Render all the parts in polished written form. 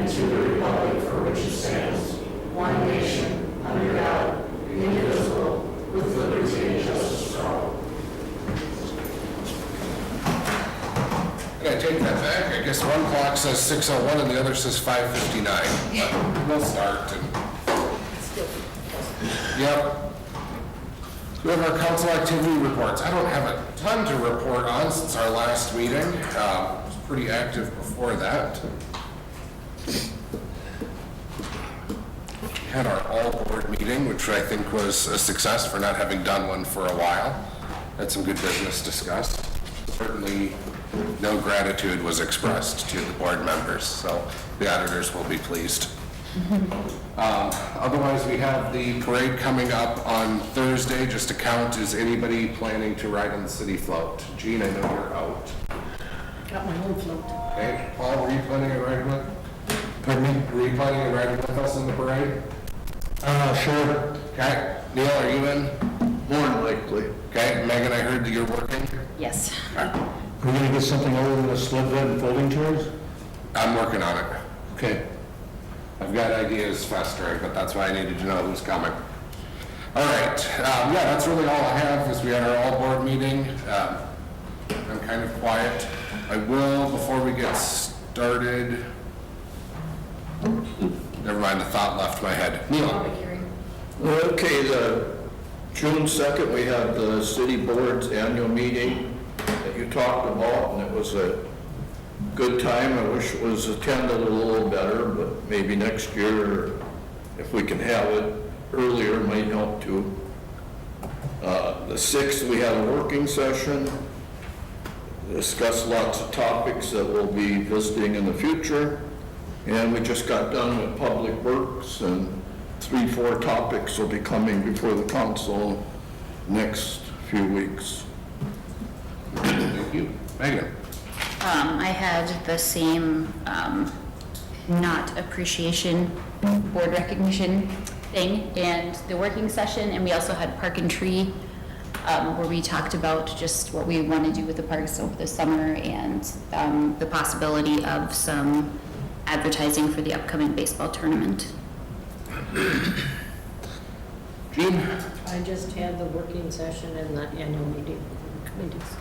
and to the republic for which it stands, one nation, under God, indivisible, with liberty and justice for all. I take that back. I guess one clock says 6:01 and the other says 5:59. But we'll start. Yep. We have our council activity reports. I don't have a ton to report on since our last meeting. It was pretty active before that. We had our all-board meeting, which I think was a success for not having done one for a while. Had some good business discussed. Certainly no gratitude was expressed to the board members, so the auditors will be pleased. Otherwise, we have the parade coming up on Thursday. Just to count, is anybody planning to ride on the city float? Jean, I know you're out. Got my own float. Okay, Paul, were you planning on riding with? Pardon me? Were you planning on riding with us in the parade? Sure. Okay, Neil, are you in? More than likely. Okay, Megan, I heard that you're working. Yes. Okay. Are we gonna get something other than the sled bed and folding chairs? I'm working on it. Okay. I've got ideas festering, but that's why I needed to know who's coming. All right, yeah, that's really all I have, is we had our all-board meeting. I'm kind of quiet. I will, before we get started, never mind, the thought left my head. Neil? Okay, the June 2nd, we had the city board's annual meeting that you talked about, and it was a good time. I wish it was attended a little better, but maybe next year, if we can have it earlier, might help too. The 6th, we had a working session, discussed lots of topics that we'll be visiting in the future, and we just got done with Public Works, and 3-4 topics will be coming before the council next few weeks. Thank you. Megan? I had the same not appreciation board recognition thing and the working session, and we also had Park and Tree where we talked about just what we want to do with the parks over the summer and the possibility of some advertising for the upcoming baseball tournament. Jean? I just had the working session and the annual meeting committees.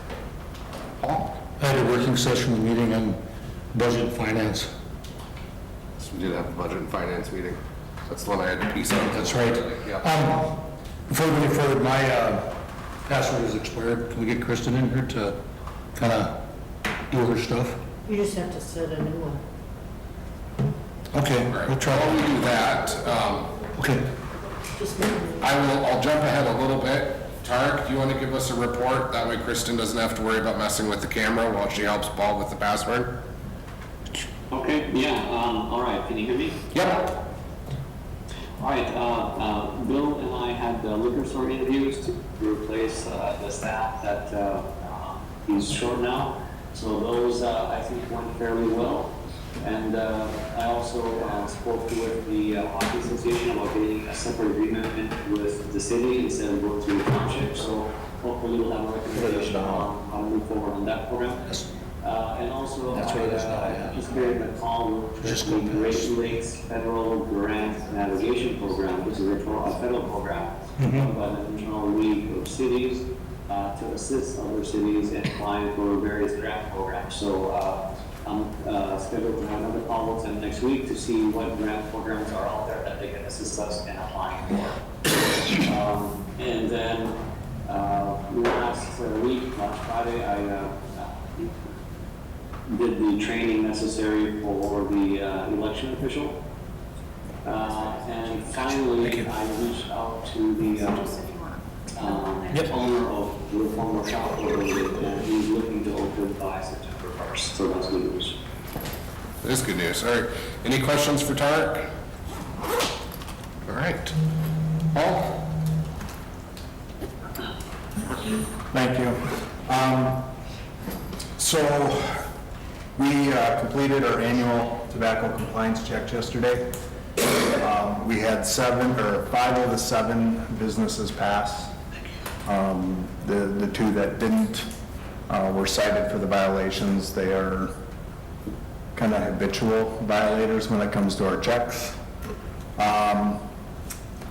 Paul? I had a working session meeting on budget and finance. So we did have a budget and finance meeting. That's the one I had to piece out. That's right. Yeah. Before we go forward, my password is expired. Can we get Kristen in here to kind of do her stuff? You just have to set a new one. Okay, All right. we'll try. While we do that, Okay. Just make it. I'll jump ahead a little bit. Tarek, do you want to give us a report? That way Kristen doesn't have to worry about messing with the camera while she helps Paul with the password. Okay, yeah, all right, can you hear me? Yep. All right, Bill and I had the liquor store interviews to replace the staff that he's short now. So those, I think, went fairly well. And I also spoke with the Hockey Association about getting a separate agreement with the city instead of going through the township. So hopefully we'll have a recommendation on how to move forward on that program. And also, That's what it is now, yeah. participated in the call with the Great Lakes Federal Grant Navigation Program, which is a federal program run by the National League of Cities to assist other cities in applying for various grant programs. So I'm scheduled to have another call with them next week to see what grant programs are out there that they can assist us in applying for. And then last week, last Friday, I did the training necessary for the election official. And finally, I reached out to the owner of the former shop building, and he's looking to open by September 1st. So that's good news. That is good news. All right. Any questions for Tarek? All right. Paul? Thank you. So we completed our annual tobacco compliance checks yesterday. We had 5 of the 7 businesses pass. The 2 that didn't were cited for the violations. They are kind of habitual violators when it comes to our checks.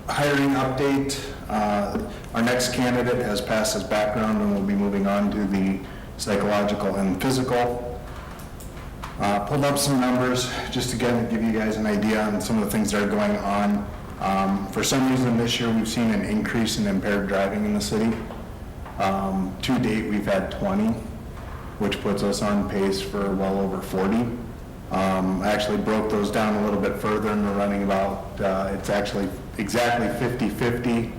Hiring update, our next candidate has passed his background and will be moving on to the psychological and physical. Pulled up some numbers just to give you guys an idea on some of the things that are going on. For some reason this year we've seen an increase in impaired driving in the city. To date we've had 20, which puts us on pace for well over 40. I actually broke those down a little bit further and we're running about, it's actually exactly 50-50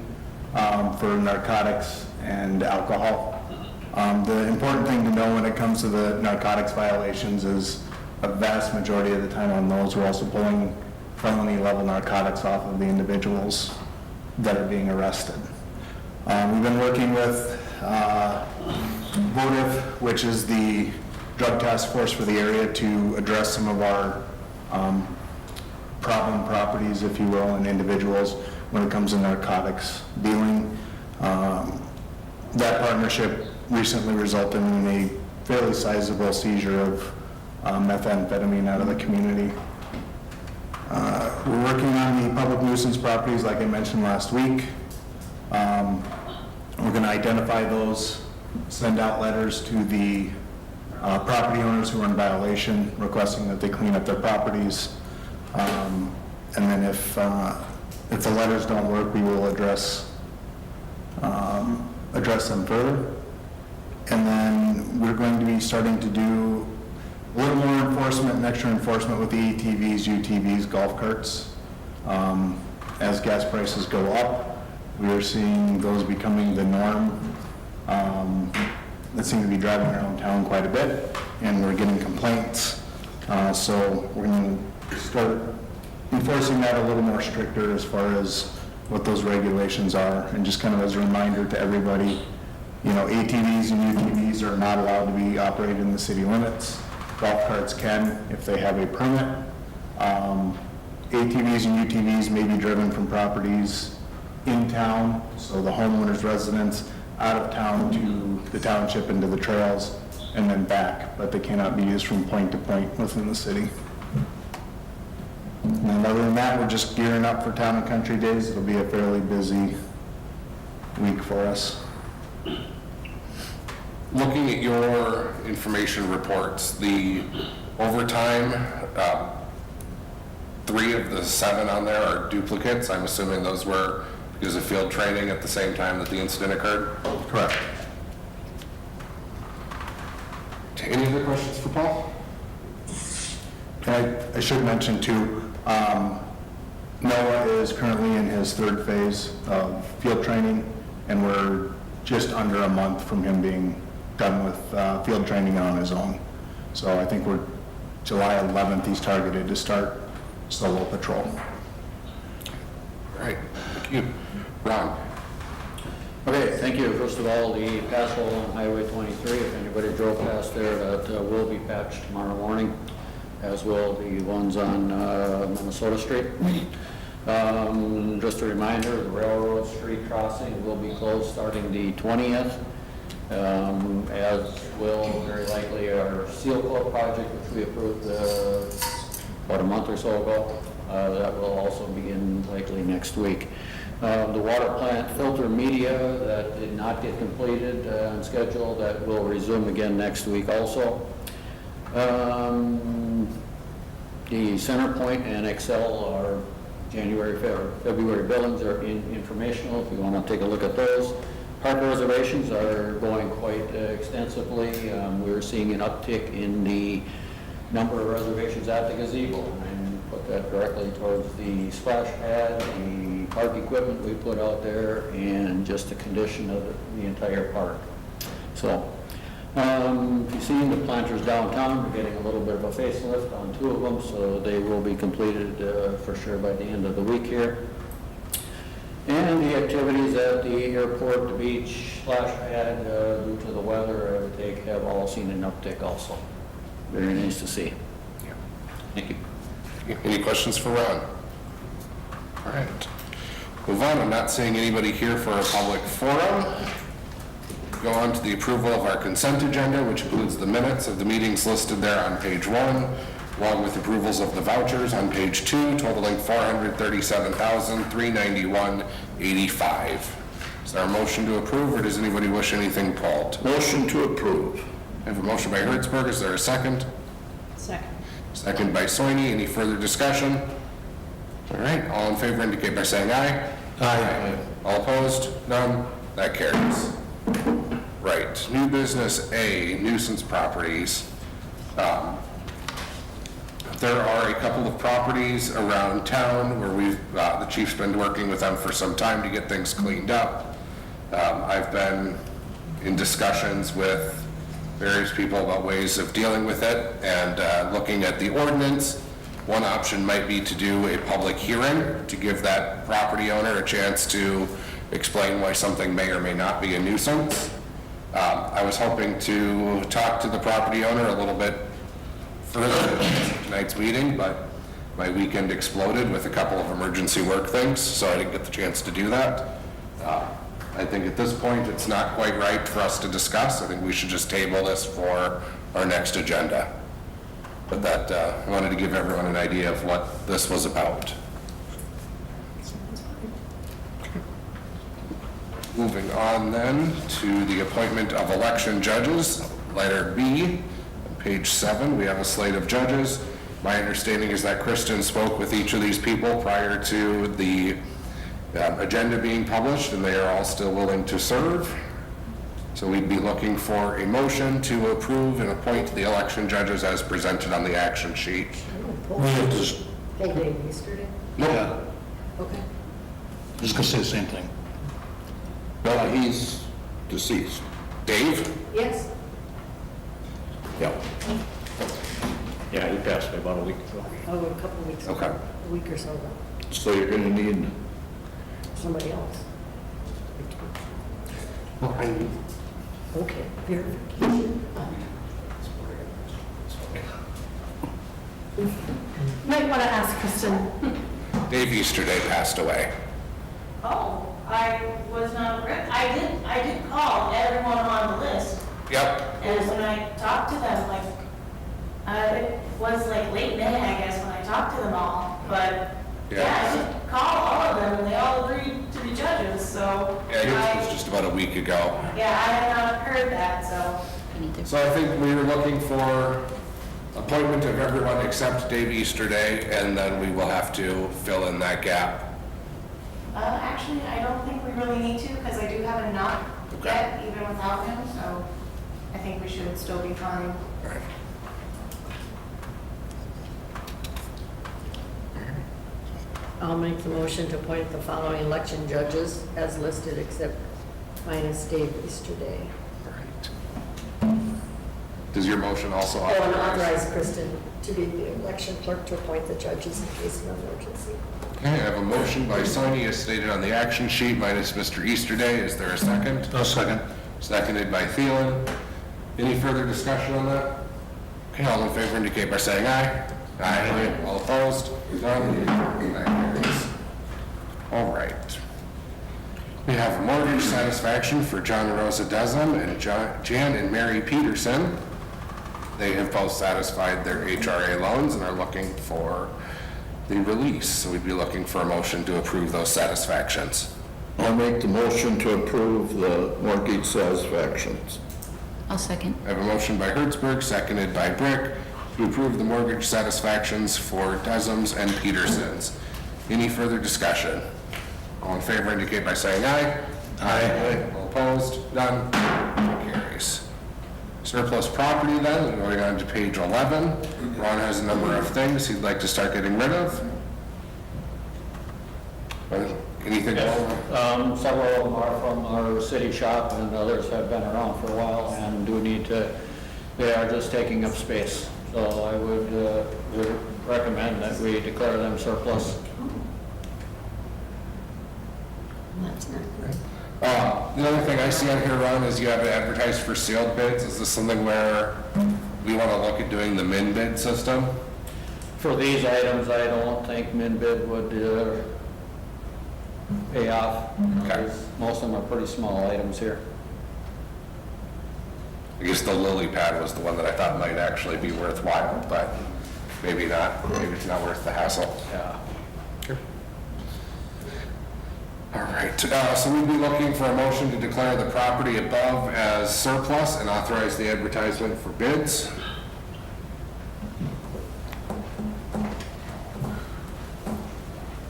for narcotics and alcohol. The important thing to know when it comes to the narcotics violations is a vast majority of the time on those, we're also pulling felony level narcotics off of the individuals that are being arrested. We've been working with VOTIV, which is the drug task force for the area, to address some of our problem properties, if you will, and individuals when it comes to narcotics dealing. That partnership recently resulted in a fairly sizable seizure of methamphetamine out of the community. We're working on the public nuisance properties like I mentioned last week. We're going to identify those, send out letters to the property owners who are in violation, requesting that they clean up their properties. And then if the letters don't work, we will address them further. And then we're going to be starting to do a little more enforcement and extra enforcement with the ATVs, UTVs, golf carts. As gas prices go up, we are seeing those becoming the norm. That seem to be driving around town quite a bit, and we're getting complaints. So we're going to start enforcing that a little more stricter as far as what those regulations are. And just kind of as a reminder to everybody, you know, ATVs and UTVs are not allowed to be operated in the city limits. Golf carts can if they have a permit. ATVs and UTVs may be driven from properties in town, so the homeowner's residence, out of town to the township and to the trails, and then back, but they cannot be used from point to point within the city. And other than that, we're just gearing up for Town and Country Days. It'll be a fairly busy week for us. Looking at your information reports, the overtime, 3 of the 7 on there are duplicates. I'm assuming those were because of field training at the same time that the incident occurred? Correct. Any other questions for Paul? And I should mention too, Noah is currently in his 3rd phase of field training, and we're just under a month from him being done with field training on his own. So I think we're July 11th, he's targeted to start solo patrol. All right, thank you. Ron? Okay, thank you. First of all, the pass hole on Highway 23, if anybody drove past there, that will be patched tomorrow morning, as will the ones on Minnesota Street. Just a reminder, the Railroad Street crossing will be closed starting the 20th, as will very likely our seal coat project, which we approved about a month or so ago. That will also begin likely next week. The water plant filter media that did not get completed on schedule, that will resume again next week also. The CenterPoint and Excel are February billings are informational if you want to take a look at those. Park reservations are going quite extensively. We're seeing an uptick in the number of reservations at the gazebo, and put that directly towards the splash pad, the park equipment we put out there, and just the condition of the entire park. So, if you've seen the planters downtown, we're getting a little bit of a facelift on 2 of them, so they will be completed for sure by the end of the week here. And the activities at the airport, the beach, splash pad, due to the weather, they have all seen an uptick also. Very nice to see. Yeah. Thank you. Any questions for Ron? All right. Move on. I'm not seeing anybody here for a public forum. Go on to the approval of our consent agenda, which includes the minutes of the meetings listed there on page 1, along with approvals of the vouchers on page 2 totaling $437,391.85. Is there a motion to approve, or does anybody wish anything pulled? Motion to approve. I have a motion by Hertzberg. Is there a second? Second. Second by Soini. Any further discussion? All right, all in favor indicate by saying aye. Aye. All opposed? None? That carries. Right, new business A, nuisance properties. There are a couple of properties around town where the chief's been working with them for some time to get things cleaned up. I've been in discussions with various people about ways of dealing with it and looking at the ordinance. One option might be to do a public hearing to give that property owner a chance to explain why something may or may not be a nuisance. I was hoping to talk to the property owner a little bit further in tonight's meeting, but my weekend exploded with a couple of emergency work things, so I didn't get the chance to do that. I think at this point, it's not quite right for us to discuss. I think we should just table this for our next agenda. But that, I wanted to give everyone an idea of what this was about. Moving on then to the appointment of election judges, letter B, on page 7, we have a slate of judges. My understanding is that Kristen spoke with each of these people prior to the agenda being published, and they are all still willing to serve. So we'd be looking for a motion to approve and appoint the election judges as presented on the action sheet. We have to, Full day yesterday? yeah, Okay. just gonna say the same thing. Well, he's deceased. Dave? Yes. Yeah. Yeah, he passed away about a week ago. Oh, a couple of weeks ago. Okay. A week or so ago. So you're gonna need, Somebody else. Okay, verification. Might want to ask Kristen. Dave Easterday passed away. Oh, I was not, I did call everyone on the list, Yep. and when I talked to them, like, it was like late May, I guess, when I talked to them all, but, yeah, I did call all of them, and they all agreed to be judges, so. Yeah, his was just about a week ago. Yeah, I had not heard that, so. So I think we were looking for appointment of everyone except Dave Easterday, and then we will have to fill in that gap. Actually, I don't think we really need to, because I do have a knot Okay. yet, even without him, so I think we should still be fine. All right. I'll make the motion to appoint the following election judges as listed except minus Dave Easterday. All right. Does your motion also Oh, and authorize? authorize Kristen to be the election clerk to appoint the judges in case of emergency. Okay, I have a motion by Soini as stated on the action sheet minus Mr. Easterday. Is there a second? A second. Seconded by Thielen. Any further discussion on that? Okay, all in favor indicate by saying aye. Aye. All opposed? None? That carries. All right. We have mortgage satisfaction for John and Rosa Deslam and Jan and Mary Peterson. They have both satisfied their HRA loans and are looking for the release. So we'd be looking for a motion to approve those satisfactions. I'll make the motion to approve the mortgage satisfactions. I'll second. I have a motion by Hertzberg, seconded by Brick, to approve the mortgage satisfactions for Desms and Petersons. Any further discussion? All in favor indicate by saying aye. Aye. All opposed? None? Carries. Surplus property then, going on to page 11. Ron has a number of things he'd like to start getting rid of. Anything? Several of them are from our city shop, and others have been around for a while and do need to, they are just taking up space. So I would recommend that we declare them surplus. That's not right. The other thing I see on here, Ron, is you have it advertised for sealed bids. Is this something where we want to look at doing the min bid system? For these items, I don't think min bid would pay off. Okay. Most of them are pretty small items here. I guess the lily pad was the one that I thought might actually be worthwhile, but maybe not, maybe it's not worth the hassle. Yeah. All right, so we'd be looking for a motion to declare the property above as surplus and authorize the advertisement for bids.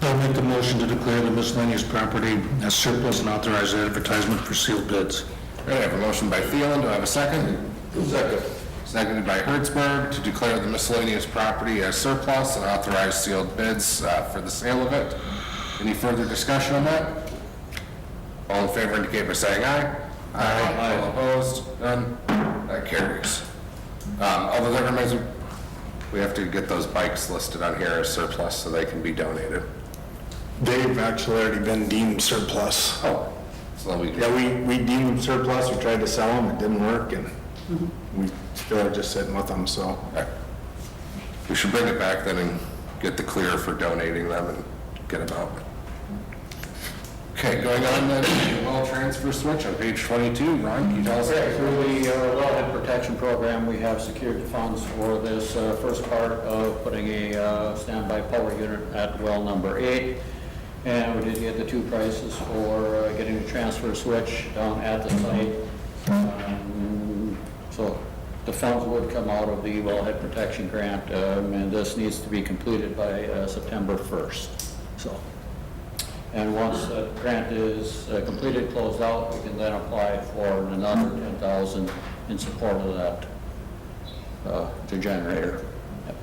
I'll make the motion to declare the miscellaneous property as surplus and authorize advertisement for sealed bids. All right, I have a motion by Thielen, do I have a second? Second. Seconded by Hertzberg to declare the miscellaneous property as surplus and authorize sealed bids for the sale of it. Any further discussion on that? All in favor indicate by saying aye. Aye. All opposed? None? That carries. Although that reminds me, we have to get those bikes listed on here as surplus so they can be donated. They've actually already been deemed surplus. Oh, so then we Yeah, we deemed them surplus, we tried to sell them, it didn't work, and we still are just sitting with them, so. we should bring it back then and get the clear for donating them and get them out. Okay, going on then, the well transfer switch on page 22. Ron, can you tell us? Okay, through the wellhead protection program, we have secured the funds for this first part of putting a standby power unit at well number 8. And we did get the 2 prices for getting the transfer switch down at the site. So the funds would come out of the wellhead protection grant, and this needs to be completed by September 1st. So. And once the grant is completed, closed out, we can then apply for another $10,000 in support of that, the generator. Yep.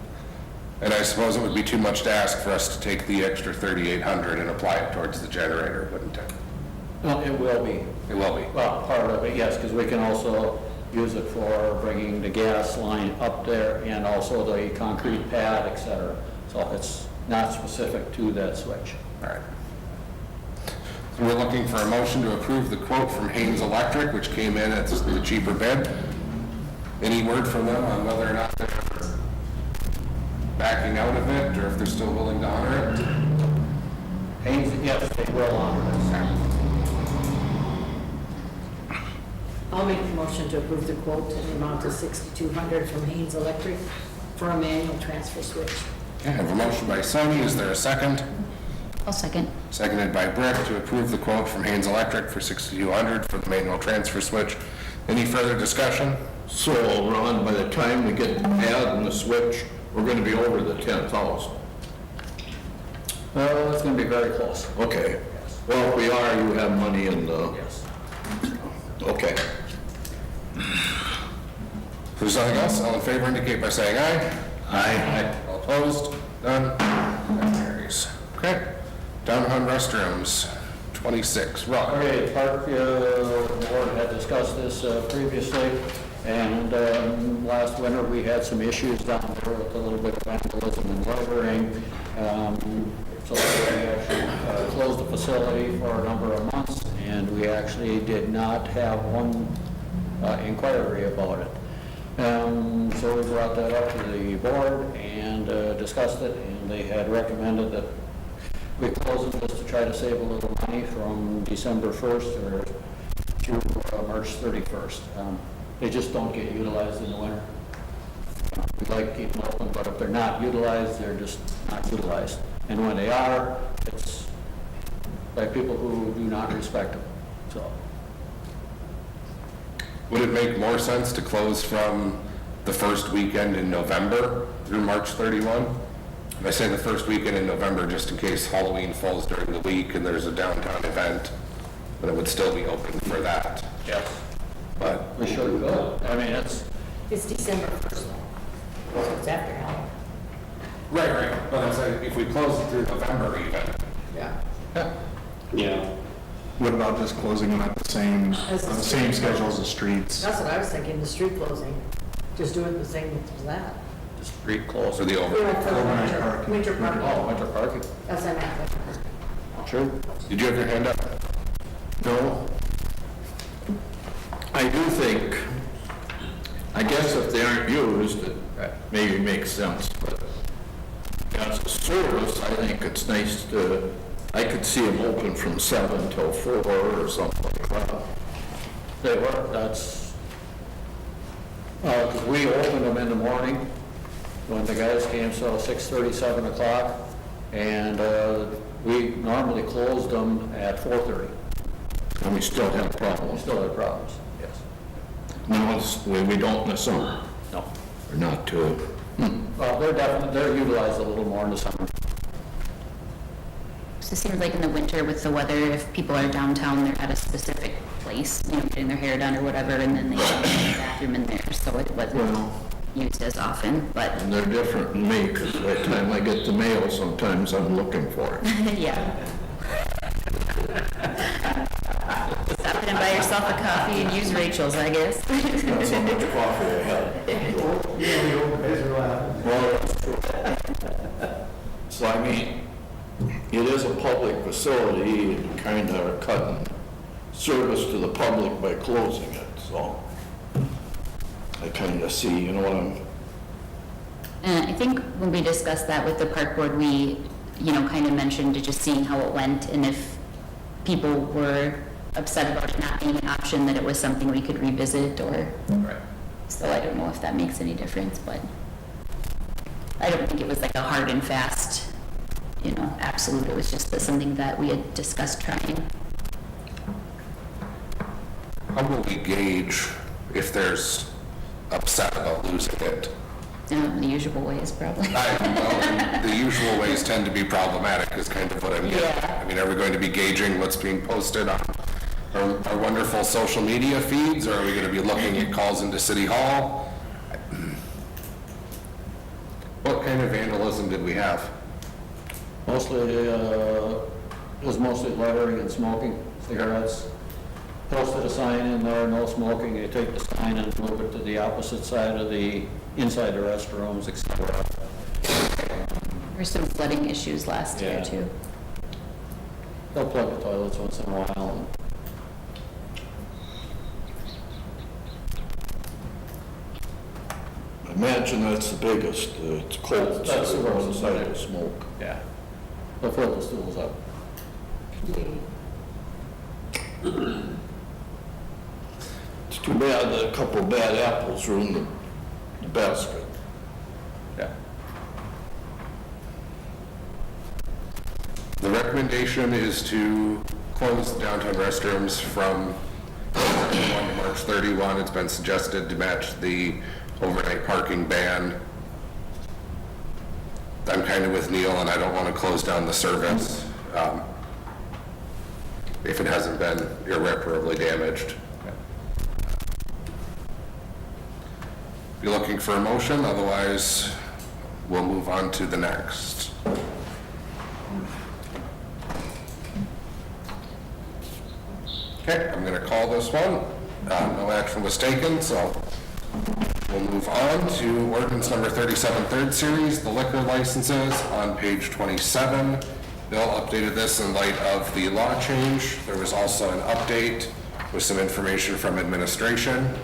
And I suppose it would be too much to ask for us to take the extra $3,800 and apply it towards the generator, wouldn't it? Well, it will be. It will be. Well, part of it, yes, because we can also use it for bringing the gas line up there and also the concrete pad, et cetera. So it's not specific to that switch. All right. So we're looking for a motion to approve the quote from Haynes Electric, which came in at the cheaper bid. Any word from them on whether or not they're backing out of it, or if they're still willing to honor it? Haynes, yes, they will honor this. I'll make the motion to approve the quote in the amount of $6,200 from Haynes Electric for a manual transfer switch. Okay, I have a motion by Sony. Is there a second? I'll second. Seconded by Brick to approve the quote from Haynes Electric for $6,200 for the manual transfer switch. Any further discussion? So, Ron, by the time we get the pad and the switch, we're gonna be over the 10,000. Well, it's going to be very close. Okay. Well, if we are, you have money in the, Yes. okay. If there's nothing else, all in favor indicate by saying aye. Aye. All opposed? None? That carries. Okay. Downtown restrooms, 26. Ron? Okay, Park Board had discussed this previously, and last winter we had some issues down there with a little bit of vandalism and loitering. So we actually closed the facility for a number of months, and we actually did not have one inquiry about it. So we brought that up to the board and discussed it, and they had recommended that we close it just to try to save a little money from December 1st or to March 31st. They just don't get utilized in the winter. We'd like to keep them open, but if they're not utilized, they're just not utilized. And when they are, it's by people who do not respect them. So. Would it make more sense to close from the first weekend in November through March 31? And I say the first weekend in November just in case Halloween falls during the week and there's a downtown event, but it would still be open for that. Yes. But We should go. I mean, it's, It's December 1st, though, so it's after Halloween. right. But I'm saying if we close it through November even. Yeah. Yeah. What about just closing them at the same, on the same schedule as the streets? That's what I was thinking, the street closing. Just do it the same as that. the street closed. For the over. For the Overnight winter, parking. winter parking. Oh, winter parking. That's what I meant. Sure. Did you have your hand up? No. I do think, I guess if they aren't used, it maybe makes sense, but as a service, I think it's nice to, I could see them open from 7 till 4 or something like that. They were, that's, because we opened them in the morning, when the guys came, so 6:30, 7 o'clock, and we normally closed them at 4:30. And we still have We problems. still have problems, yes. No, we don't in the summer, No. or not too. Well, they're utilized a little more in the summer. So it seems like in the winter with the weather, if people are downtown, they're at a specific place, you know, getting their hair done or whatever, and then they go to the bathroom in there, so it wasn't Well, used as often, but, and they're different than me, because by the time I get the mail, sometimes I'm looking for it. yeah. Stop in and buy yourself a coffee and use Rachel's, I guess. That's how much coffee I had. Well, that's true. So I mean, it is a public facility, and kind of cutting service to the public by closing it, so I kind of see, you know what I'm, And I think when we discussed that with the park board, we, you know, kind of mentioned just seeing how it went, and if people were upset about it not being an option, that it was something we could revisit, or, Right. so I don't know if that makes any difference, but I don't think it was like a hard and fast, you know, absolute. It was just something that we had discussed trying. How will we gauge if there's upset about losing it? The usual ways, probably. Well, the usual ways tend to be problematic is kind of what I'm getting at. Yeah. I mean, are we going to be gauging what's being posted on our wonderful social media feeds, or are we going to be looking at calls into City Hall? What kind of vandalism did we have? Mostly, it was mostly lettering and smoking, cigarettes. Posted a sign in there, no smoking. You take the sign and move it to the opposite side of inside the restrooms, etc. There were some flooding issues last year, Yeah. too. They'll plug the toilets once in a while. I imagine that's the biggest, it's cold, That's the worst. one side of smoke. Yeah. They'll fill the stools up. It's too bad that a couple of bad apples ruined the basket. Yeah. The recommendation is to close the downtown restrooms from March 31 to March 31. It's been suggested to match the overnight parking ban. I'm kind of with Neil, and I don't want to close down the service if it hasn't been irreparably damaged. You're looking for a motion, otherwise we'll move on to the next. Okay, I'm going to call this one. No action was taken, so we'll move on to ordinance number 37, third series, the liquor licenses on page 27. Bill updated this in light of the law change. There was also an update with some information from administration.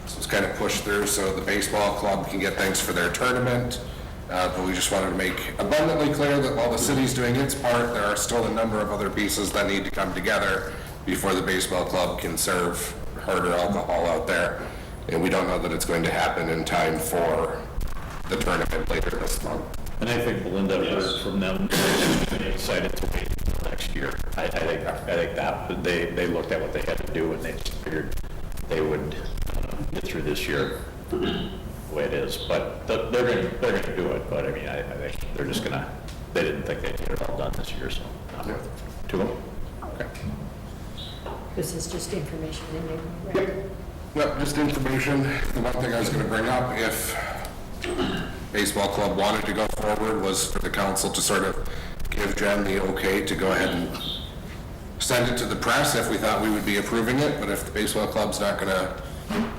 So it's kind of pushed through so the baseball club can get things for their tournament. But we just wanted to make abundantly clear that while the city's doing its part, there are still a number of other pieces that need to come together before the baseball club can serve harder alcohol out there. And we don't know that it's going to happen in time for the tournament later this month. And I think Belinda heard from them, they decided to wait until next year. I think that, they looked at what they had to do and they just figured they would get through this year the way it is. But they're gonna do it, but I mean, I think they're just gonna, they didn't think they'd get it all done this year, so. To them. Okay. This is just information in there, right? Yep, just information. The one thing I was going to bring up, if baseball club wanted to go forward, was for the council to sort of give Jen the okay to go ahead and send it to the press if we thought we would be approving it. But if the baseball club's not going to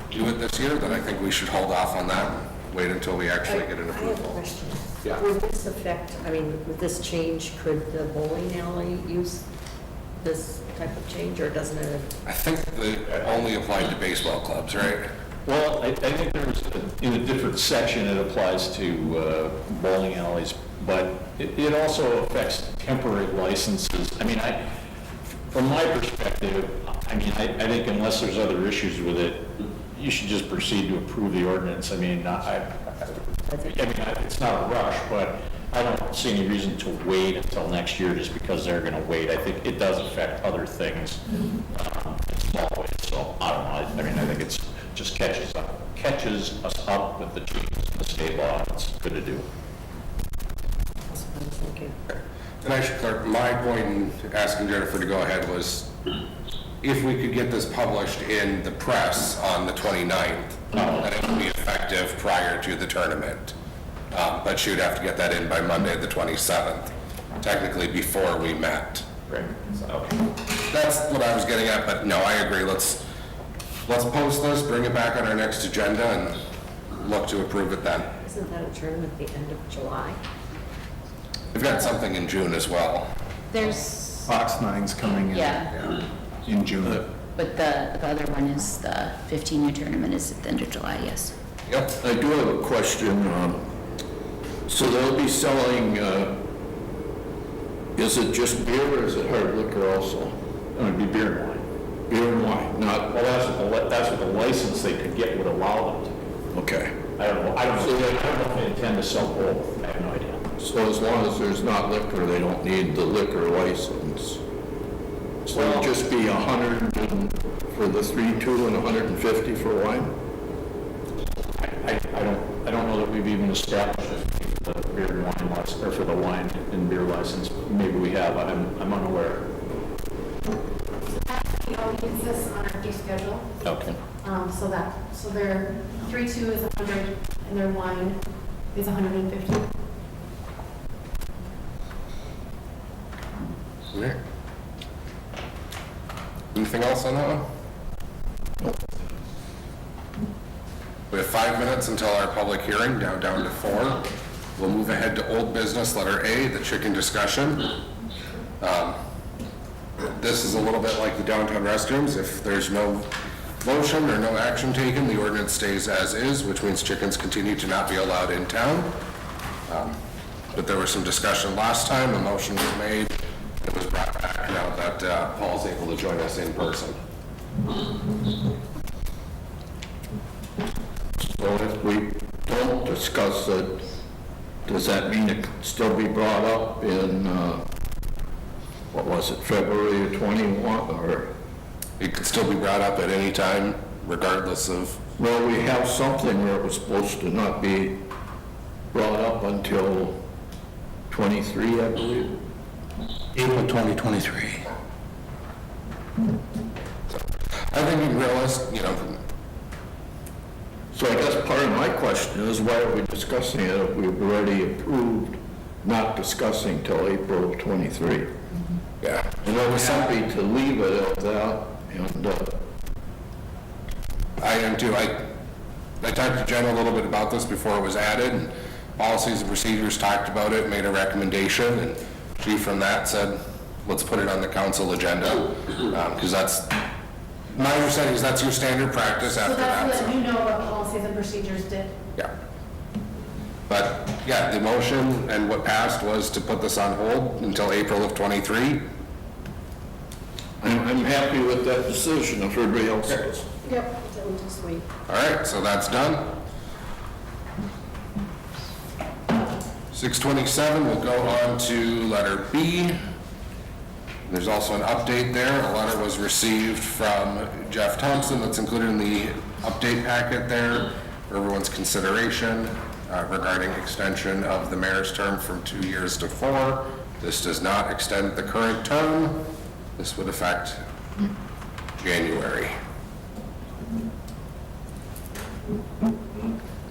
do it this year, then I think we should hold off on that and wait until we actually get an I have a approval. question. Yeah. Would this affect, I mean, with this change, could the bowling alley use this type of change, or doesn't it? I think they only applied to baseball clubs, right? Well, I think there's, in a different section, it applies to bowling alleys, but it also affects temporary licenses. I mean, from my perspective, I mean, I think unless there's other issues with it, you should just proceed to approve the ordinance. I mean, I think. I mean, it's not a rush, but I don't see any reason to wait until next year just because they're gonna wait. I think it does affect other things, in small ways, so I don't know. I mean, I think it's just catches us up with the changes in the state law. It's good to do. That's what I'm thinking. And I should clarify, my point in asking Jennifer to go ahead was if we could get this published in the press on the 29th, then it would be effective prior to the tournament. But she would have to get that in by Monday, the 27th, technically before we met. Right. Okay. That's what I was getting at, but no, I agree. Let's post this, bring it back on our next agenda, and look to approve it then. Isn't that a tournament at the end of July? We've got something in June as well. There's, Fox 9's coming in. Yeah. In June. but the other one is the 15U tournament is at the end of July, yes. Yep. I do have a question. So they'll be selling, is it just beer or is it hard liquor also? It would be beer and wine. Beer and wine, not, Well, that's what the license they could get would allow them to. okay. I don't know if they intend to sell both. I have no idea. So as long as there's not liquor, they don't need the liquor license. So it'll just be 100 for the 3-2 and 150 for wine? I don't know that we've even established the beer and wine license, or for the wine and beer license. Maybe we have, I'm unaware. It already exists on our fee schedule, Okay. so their 3-2 is 100 and their wine is 150. Okay. Anything else on that one? We have 5 minutes until our public hearing, now down to 4. We'll move ahead to old business, letter A, the chicken discussion. This is a little bit like the downtown restrooms. If there's no motion or no action taken, the ordinance stays as is, which means chickens continue to not be allowed in town. But there was some discussion last time, a motion was made, it was brought back now that Paul's able to join us in person. So if we don't discuss it, does that mean it could still be brought up in, what was it, February of 21, or? It could still be brought up at any time, regardless of, Well, we have something where it was supposed to not be brought up until 23, I believe. April 2023. I think in realist, So I guess part of my question is, why are we discussing it if we've already approved not discussing till April of 23? yeah. And I was happy to leave it at that, and, I am too. I talked to Jen a little bit about this before it was added, and policies and procedures talked about it, made a recommendation, and she from that said, let's put it on the council agenda, because that's, my understanding is that's your standard practice So after that. that's so- what you know what policies and procedures did. Yeah. But, yeah, the motion and what passed was to put this on hold until April of '23. I'm happy with that decision if everybody else is. Yep. So we'll just wait. All right, so that's done. 6:27, we'll go on to letter B. There's also an update there. A letter was received from Jeff Thompson that's included in the update packet there for everyone's consideration regarding extension of the mayor's term from 2 years to 4. This does not extend the current term. This would affect January.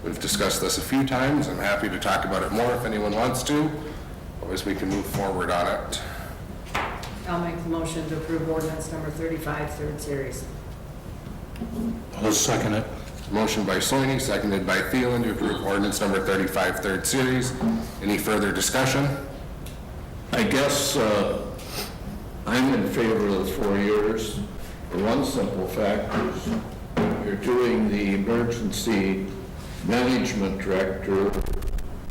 We've discussed this a few times. I'm happy to talk about it more if anyone wants to. Otherwise, we can move forward on it. I'll make the motion to approve ordinance number 35, third series. I'll second it. Motion by Soini, seconded by Thielen to approve ordinance number 35, third series. Any further discussion? I guess I'm in favor of the 4 years for one simple fact is you're doing the emergency management director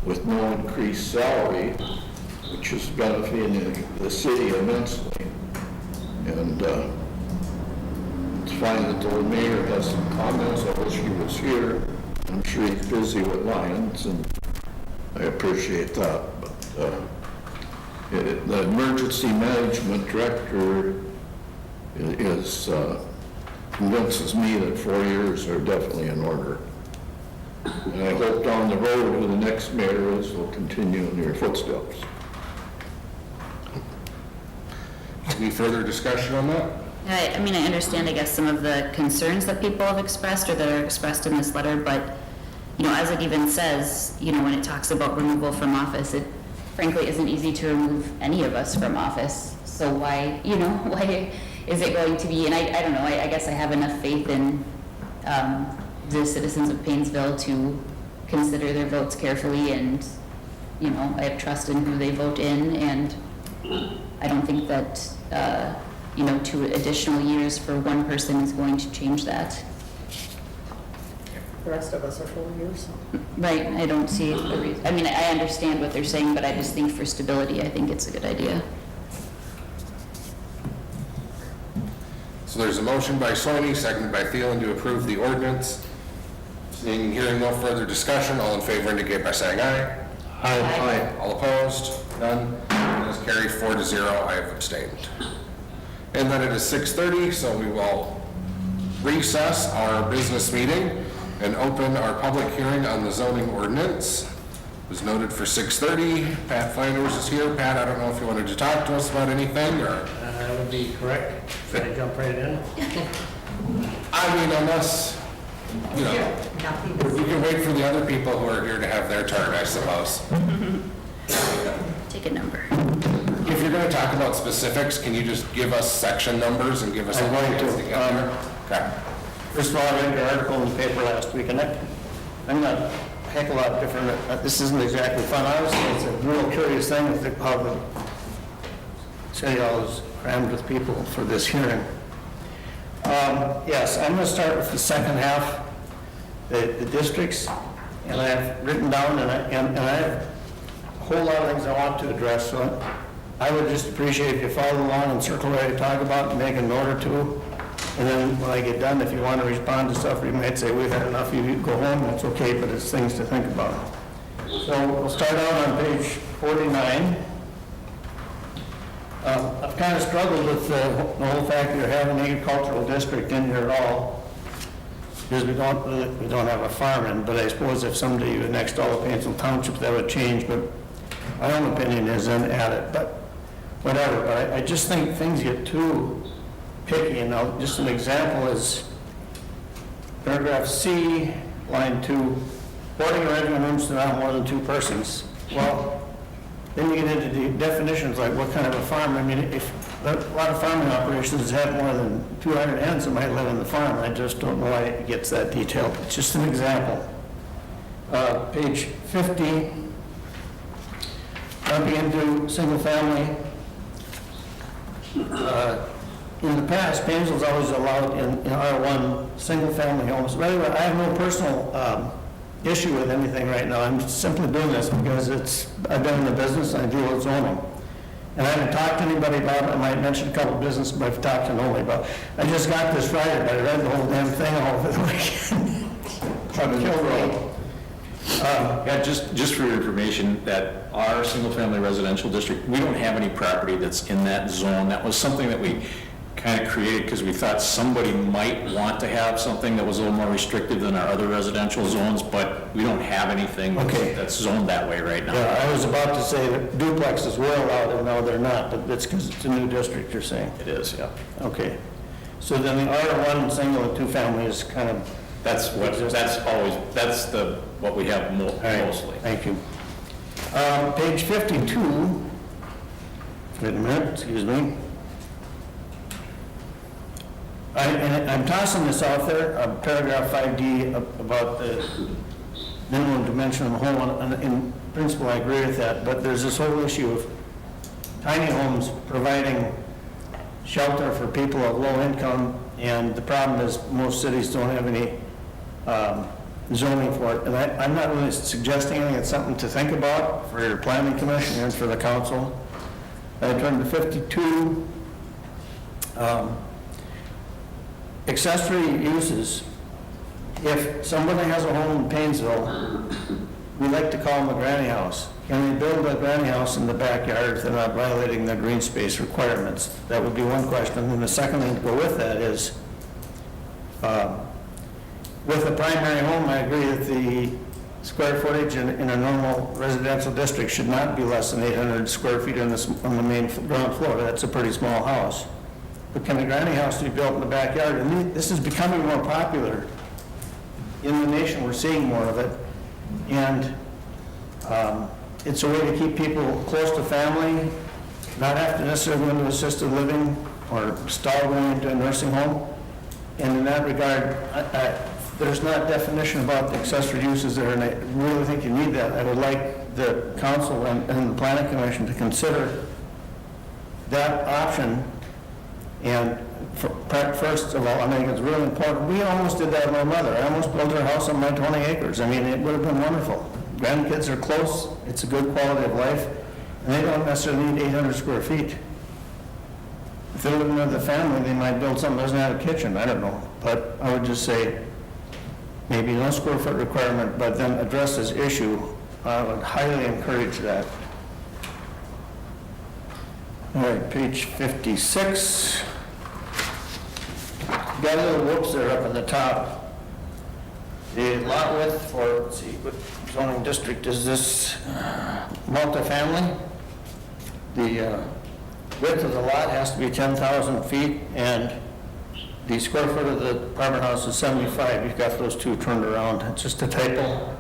with no increased salary, which is benefiting the city immensely. And it's fine that the mayor has some comments. I wish he was here. And I'm sure he's busy with Lions, and I appreciate that, but the emergency management director convinces me that 4 years are definitely in order. And I hope down the road who the next mayor is will continue in your footsteps. Any further discussion on that? I mean, I understand, I guess, some of the concerns that people have expressed or that are expressed in this letter, but, you know, as it even says, you know, when it talks about removal from office, it frankly isn't easy to remove any of us from office. So why, you know, why is it going to be, and I don't know, I guess I have enough faith in the citizens of Painesville to consider their votes carefully, and, you know, I have trust in who they vote in, and I don't think that, you know, 2 additional years for one person is going to change that. The rest of us are full years, so. Right, I don't see the reason, I mean, I understand what they're saying, but I just think for stability, I think it's a good idea. So there's a motion by Soini, seconded by Thielen to approve the ordinance. Seeing and hearing no further discussion, all in favor indicate by saying aye. Aye. All opposed? None. It is carried 4-0. I have abstained. And then it is 6:30, so we will recess our business meeting and open our public hearing on the zoning ordinance. It was noted for 6:30. Pat Flanders is here. Pat, I don't know if you wanted to talk to us about anything, or? That would be correct. Should I jump right in? I mean, unless, you know, we can wait for the other people who are here to have their turn, I suppose. Take a number. If you're going to talk about specifics, can you just give us section numbers and give us? I'm going to. Okay. First of all, I read your article in the paper last week, and I'm not a heck of a lot different. This isn't exactly fun. Honestly, it's a real curious thing with how the city hall is crammed with people for this hearing. Yes, I'm going to start with the second half, the districts, and I've written down, and I have a whole lot of things I want to address, so I would just appreciate if you follow along and circle what I talk about and make a note or two. And then when I get done, if you want to respond to stuff, you might say, we've had enough, you go home, that's okay, but it's things to think about. So we'll start out on page 49. I've kind of struggled with the whole fact that you're having an agricultural district in here at all, because we don't have a farm in, but I suppose if someday you annexed all of Painesville Township, that would change, but my own opinion is then add it, but whatever. But I just think things get too picky, and just an example is paragraph C, line 2, boarding arrangement rooms to not more than 2 persons. Well, then you get into the definitions, like what kind of a farm. I mean, if a lot of farming operations have more than 200 hens that might live in the farm, I just don't know why it gets that detailed. It's just an example. Page 50, jumping into single family. In the past, Painesville's always allowed in R1 single family homes. By the way, I have no personal issue with anything right now. I'm simply doing this because I've been in the business and I deal with zoning. And I haven't talked to anybody about it. I might mention a couple of businesses, but I've talked to nobody about it. I just got this Friday, but I read the whole damn thing all over the weekend. Killed me. Yeah, just for your information, that our single-family residential district, we don't have any property that's in that zone. That was something that we kind of created because we thought somebody might want to have something that was a little more restrictive than our other residential zones, but we don't have anything that's zoned that way right now. Yeah, I was about to say that duplexes were allowed, and no, they're not, but that's because it's a new district, you're saying? It is, yeah. Okay. So then the R1 single and 2 family is kind of... That's what we have mostly. Thank you. Page 52, wait a minute, excuse me. I'm tossing this out there, paragraph 5D about the minimum dimension of a home, and in principle I agree with that, but there's this whole issue of tiny homes providing shelter for people of low income, and the problem is most cities don't have any zoning for it. And I'm not really suggesting anything, it's something to think about for your planning commission and for the council. I turn to 52. Accessory uses if somebody has a home in Painesville, we like to call them a granny house. Can they build a granny house in the backyard if they're not violating their green space requirements? That would be one question. And the second thing to go with that is, with a primary home, I agree that the square footage in a normal residential district should not be less than 800 square feet on the main ground floor. That's a pretty small house. But can a granny house be built in the backyard? And this is becoming more popular in the nation. We're seeing more of it. And it's a way to keep people close to family, not have to necessarily go into assisted living or stall going into a nursing home. And in that regard, there's not a definition about the accessory uses there, and I really think you need that. I would like the council and the planning commission to consider that option. And first of all, I think it's really important. We almost did that with my mother. I almost built her house on my 20 acres. I mean, it would have been wonderful. Grandkids are close. It's a good quality of life. And they don't necessarily need 800 square feet. If they're living with a family, they might build something that doesn't have a kitchen. I don't know. But I would just say maybe no square foot requirement, but then address this issue. I would highly encourage that. All right, page 56. Got a little whoops there up in the top. The lot width for, let's see, what zoning district is this? Multifamily. The width of the lot has to be 10,000 feet, and the square foot of the apartment house is 75. You've got those two turned around. It's just a typo.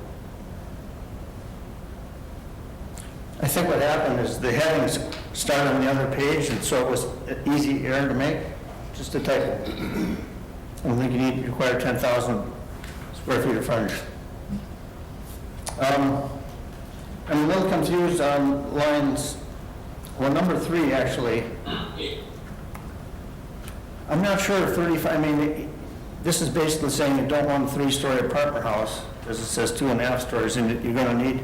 I think what happened is the headings started on the other page, and so it was an easy error to make. Just a typo. I don't think you require 10,000 square feet of frontage. I'm a little confused on lines, well, number 3 actually. I'm not sure if 35, I mean, this is basically saying you don't want a 3-story apartment house, because it says 2.5 stories, and you're going to need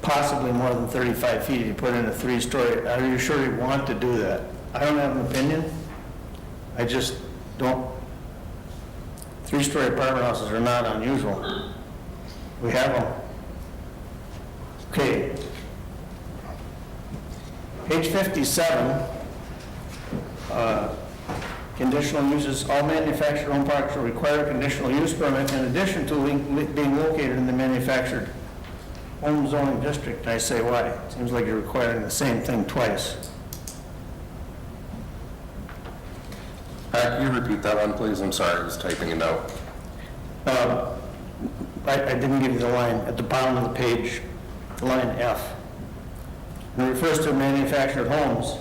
possibly more than 35 feet if you put in a 3-story. Are you sure you want to do that? I don't have an opinion. I just don't. 3-story apartment houses are not unusual. We have them. Okay. Page 57. Conditional uses. All manufactured home parks will require a conditional use permit in addition to being located in the manufactured home zoning district. I say why? It seems like you're requiring the same thing twice. Can you repeat that one, please? I'm sorry, I was typing a note. I didn't give you the line at the bottom of the page, line F. It refers to manufactured homes.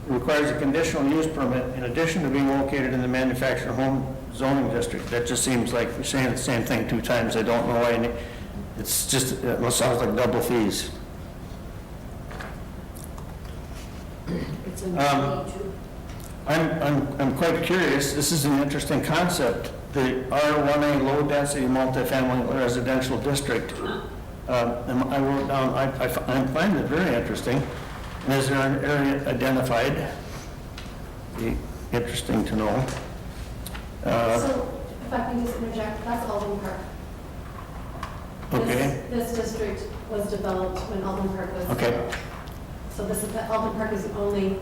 It requires a conditional use permit in addition to being located in the manufactured home zoning district. That just seems like you're saying the same thing 2 times. I don't know why. It's just, it sounds like double fees. It's in I'm quite curious. This is an interesting concept. The R1A low-density multifamily residential district. I wrote down, I find it very interesting. And is there an area identified? Be interesting to know. So, if I can just interject, that's Alden Park. Okay. This district was developed when Alden Park was. Okay. So Alden Park is the only.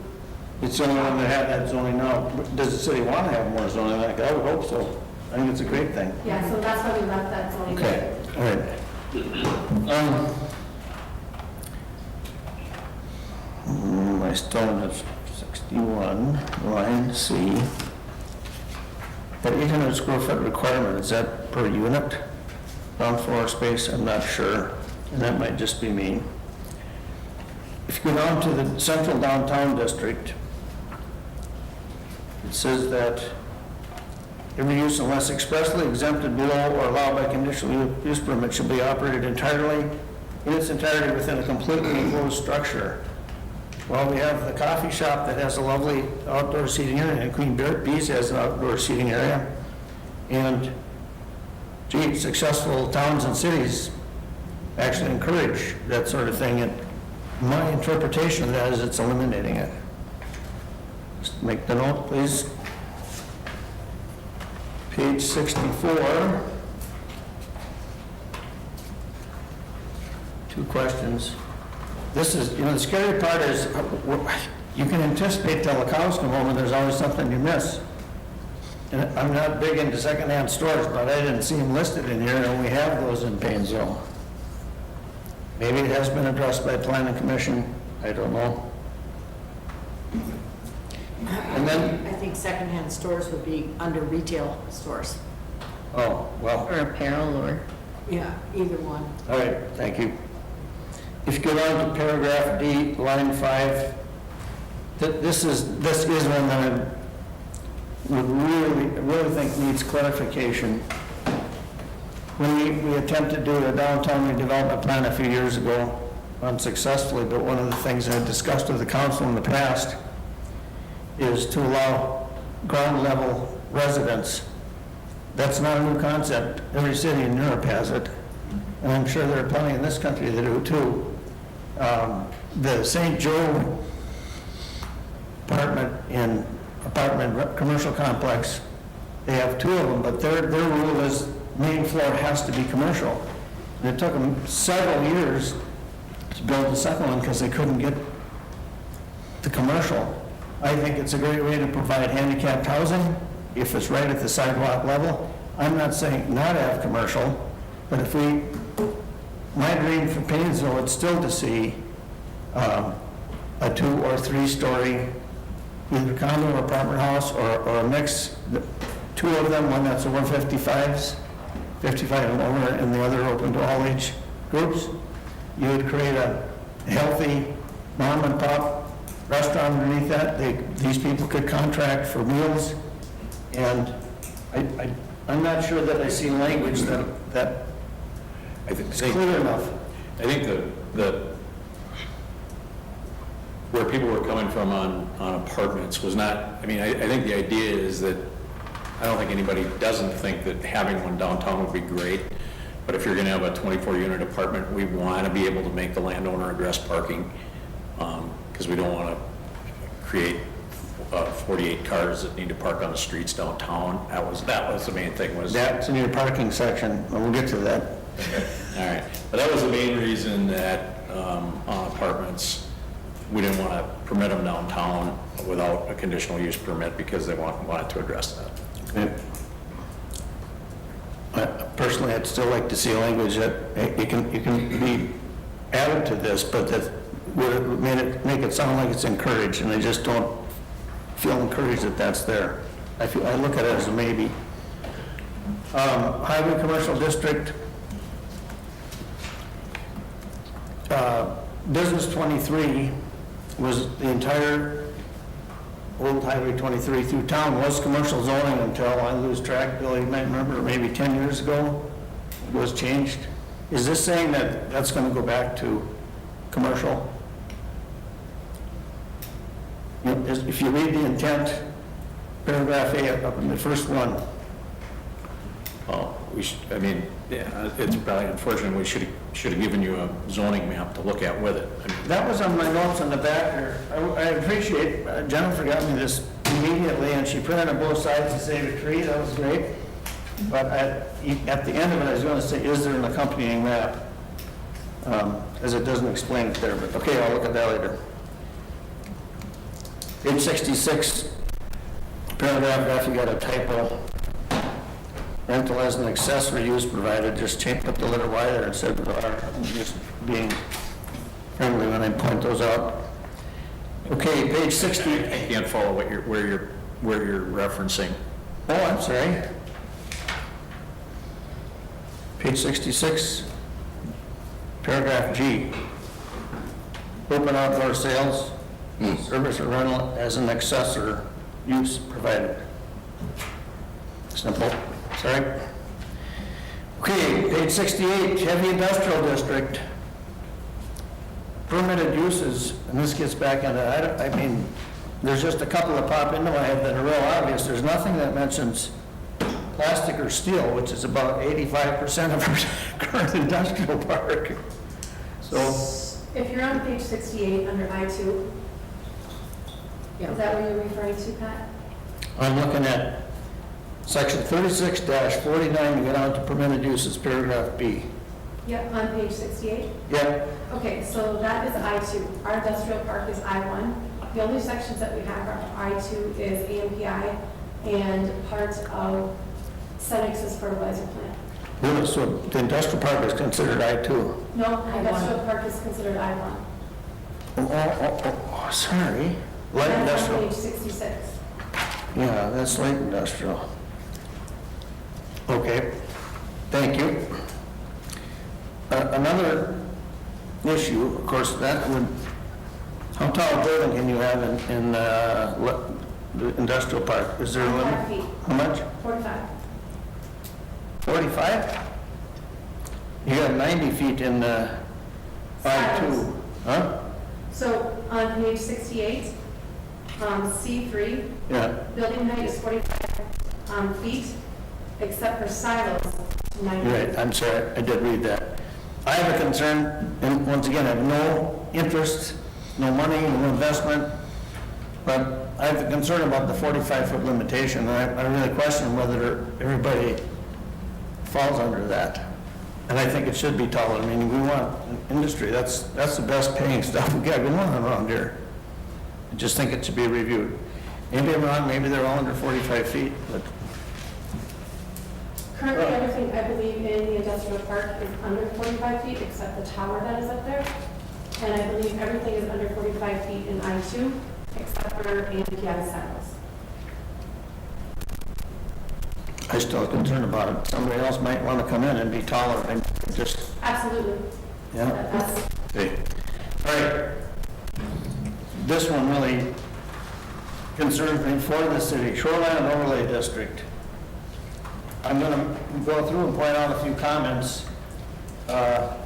It's the only one that have that zoning now. Does the city want to have more zoning like that? I would hope so. I think it's a great thing. Yeah, so that's why we left that zoning. Okay, all right. I still have 61, line C. That 800 square foot requirement, is that per unit? Ground floor space, I'm not sure, and that might just be me. If you go down to the central downtown district, it says that every use unless expressly exempted below or allowed by conditional use permit shall be operated entirely, in its entirety within a completely enclosed structure. Well, we have the coffee shop that has a lovely outdoor seating area, and Queen Bees has an outdoor seating area. And gee, successful towns and cities actually encourage that sort of thing. And my interpretation of that is it's eliminating it. Just make the note, please. Page 64. Two questions. This is, the scary part is, you can anticipate till the cows come home and there's always something you miss. And I'm not big into secondhand stores, but I didn't see them listed in here, and we have those in Painesville. Maybe it has been addressed by planning commission, I don't know. And then, I think secondhand stores would be under retail stores. oh, well, Or apparel or, Yeah, either one. all right, thank you. If you go down to paragraph D, line 5, this is one that I would really think needs clarification. When we attempted to do a downtown redevelopment plan a few years ago, unsuccessfully, but one of the things I discussed with the council in the past is to allow ground level residents. That's not a new concept. Every city in Europe has it, and I'm sure there are plenty in this country that do too. The St. Joe apartment commercial complex, they have 2 of them, but their rule is main floor has to be commercial. And it took them several years to build the second one because they couldn't get the commercial. I think it's a great way to provide handicapped housing if it's right at the sidewalk level. I'm not saying not have commercial, but if my dream for Painesville is still to see a 2 or 3 story either condo or apartment house or a mix, 2 of them, one that's over 55s, 55 and over, and the other open to all age groups. You would create a healthy mom and pop restaurant underneath that. These people could contract for meals, and I'm not sure that I see language that I think is clear enough. I think where people were coming from on apartments was not, I think the idea is that, I don't think anybody doesn't think that having one downtown would be great, but if you're gonna have a 24-unit apartment, we wanna be able to make the landowner address parking, because we don't wanna create 48 cars that need to park on the streets downtown. That was the main thing was. That's in your parking section, and we'll get to that. All right, but that was the main reason that on apartments, we didn't want to permit them downtown without a conditional use permit because they wanted to address that. Okay. Personally, I'd still like to see language that it can be added to this, but that would make it sound like it's encouraged, and I just don't feel encouraged that that's there. I look at it as a maybe. Highway Commercial District, Business 23 was the entire old Highway 23 through town was commercial zoning until I lose track, Billy, you might remember, maybe 10 years ago, it was changed. Is this saying that that's going to go back to commercial? If you read the intent, paragraph A up in the first one. Well, it's probably unfortunate, we should have given you a zoning map to look at with it. That was on my notes on the back here. I appreciate, Jennifer got me this immediately, and she printed on both sides to save a tree, that was great. But at the end of it, I was going to say, is there an accompanying map? As it doesn't explain it there, but okay, I'll look at that later. Page 66, paragraph F, you got a typo. Rental as an accessory use provided, just put the letter Y there instead of R. I'm just being friendly when I point those out. Okay, page 60. I can't follow where you're referencing. Oh, I'm sorry. Page 66, paragraph G. Open outdoor sales, service or rental as an accessory use provided. Simple. Sorry. Okay, page 68, heavy industrial district. Permitted uses, and this gets back into, there's just a couple that pop into my head that are real obvious. There's nothing that mentions plastic or steel, which is about 85% of our current industrial park. So, If you're on page 68 under I-2, Yeah. is that what you're referring to, Pat? I'm looking at Section 36-49, you get on to permitted uses, paragraph B. Yep, on page 68. Yep. Okay, so that is I-2. Our industrial park is I-1. The only sections that we have are I-2 is AMPI and part of Cenex's fertilizer plant. Really, so the industrial park is considered I-2? No, industrial park is considered I-1. Oh, sorry. Light That's on industrial. page 66. Yeah, that's light industrial. Okay, thank you. Another issue, of course, that would, how tall a building can you have in the industrial park? Is there a 45 limit? feet. How much? 45. 45? You got 90 feet in I-2, huh? So on page 68, C3, Yeah, building height is 45 feet, except for silos, 90. right, I'm sorry, I did read that. I have a concern, and once again, I have no interest, no money, no investment, but I have a concern about the 45-foot limitation, and I really question whether everybody falls under that. And I think it should be taller. I mean, we want industry, that's the best paying stuff we got going on around here. I just think it should be reviewed. Maybe I'm wrong, maybe they're all under 45 feet, but Currently, everything I believe in the industrial park is under 45 feet, except the tower that is up there. And I believe everything is under 45 feet in I-2, except for AMPI silos. I'm still concerned about it. Somebody else might want to come in and be taller and just, Absolutely. yeah. That's, Okay. All right. This one really concerns me for the city, Shoreline Overlay District. I'm going to go through and point out a few comments. The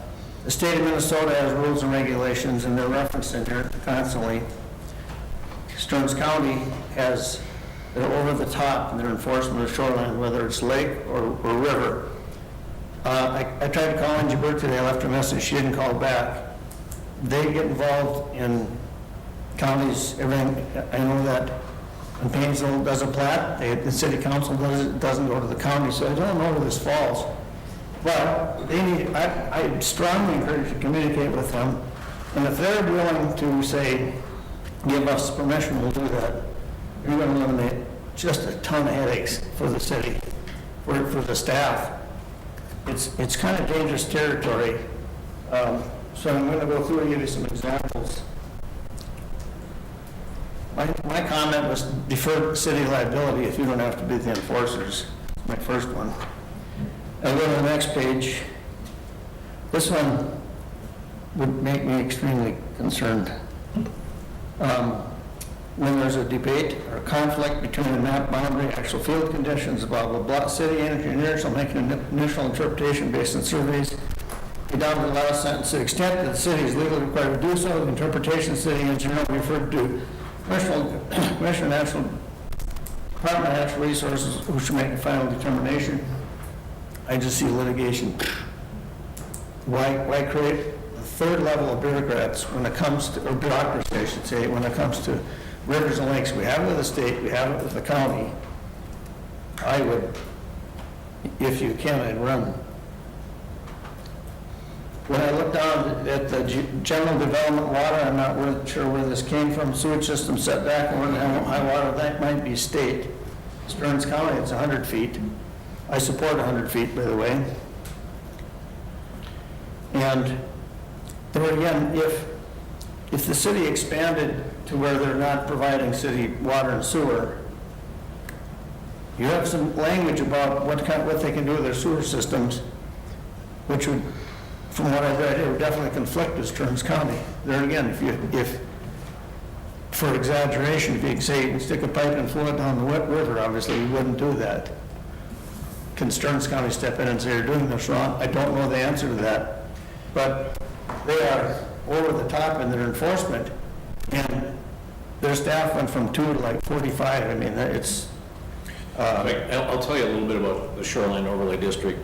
state of Minnesota has rules and regulations, and they're referenced in here constantly. Stearns County has, they're over the top in their enforcement of shoreline, whether it's lake or river. I tried to call Angie Burke today, I left her a message, she didn't call back. They get involved in counties, everything. I know that when Painesville does a plat, the city council doesn't go to the county, so I don't know where this falls. But they need, I strongly encourage you to communicate with them, and if they're willing to say, give us permission, we'll do that. You're going to eliminate just a ton of headaches for the city, for the staff. It's kind of dangerous territory. So I'm going to go through and give you some examples. My comment was defer city liability if you don't have to be the enforcers. My first one. I'll go to the next page. This one would make me extremely concerned. When there's a debate or a conflict between the map boundary, actual field conditions, blah, blah, blah, city engineers shall make an initial interpretation based on surveys. Be down to the last sentence, to the extent that the city is legally required to do so, the interpretation of the city engineer will be referred to Commissioner National Department of Natural Resources, who should make a final determination. I just see litigation. Why create a third level of bureaucrats when it comes to, or bureaucracy, I should say, when it comes to rivers and lakes? We have it with the state, we have it with the county. I would, if you can, I'd run. When I look down at the general development water, I'm not really sure where this came from, sewage system setback, or high water, that might be state. Stearns County, it's 100 feet. I support 100 feet, by the way. And there again, if the city expanded to where they're not providing city water and sewer, you have some language about what they can do with their sewer systems, which would, from what I read, it would definitely conflict with Stearns County. There again, if for exaggeration, if you could say you can stick a pipe and flow it down the wet river, obviously you wouldn't do that. Can Stearns County step in and say you're doing this wrong? I don't know the answer to that, but they are over the top in their enforcement, and their staff went from 2 to like 45. I mean, it's. I'll tell you a little bit about the Shoreline Overlay District.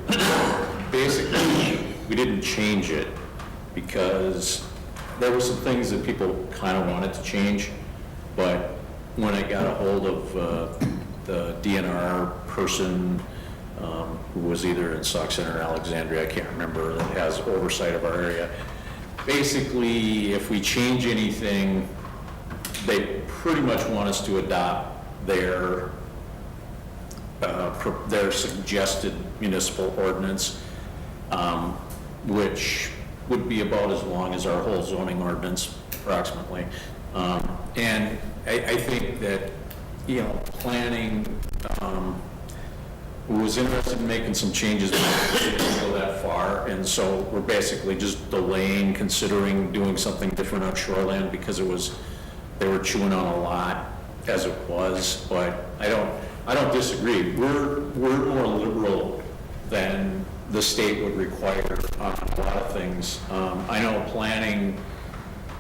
Basically, we didn't change it because there were some things that people kind of wanted to change, but when I got a hold of the DNR person, who was either in Sauk or Alexandria, I can't remember, that has oversight of our area. Basically, if we change anything, they pretty much want us to adopt their suggested municipal ordinance, which would be about as long as our whole zoning ordinance approximately. And I think that, you know, planning was interested in making some changes, but it didn't go that far, and so we're basically just delaying considering doing something different on shoreland because they were chewing on a lot as it was, but I don't disagree. We're more liberal than the state would require on a lot of things. I know planning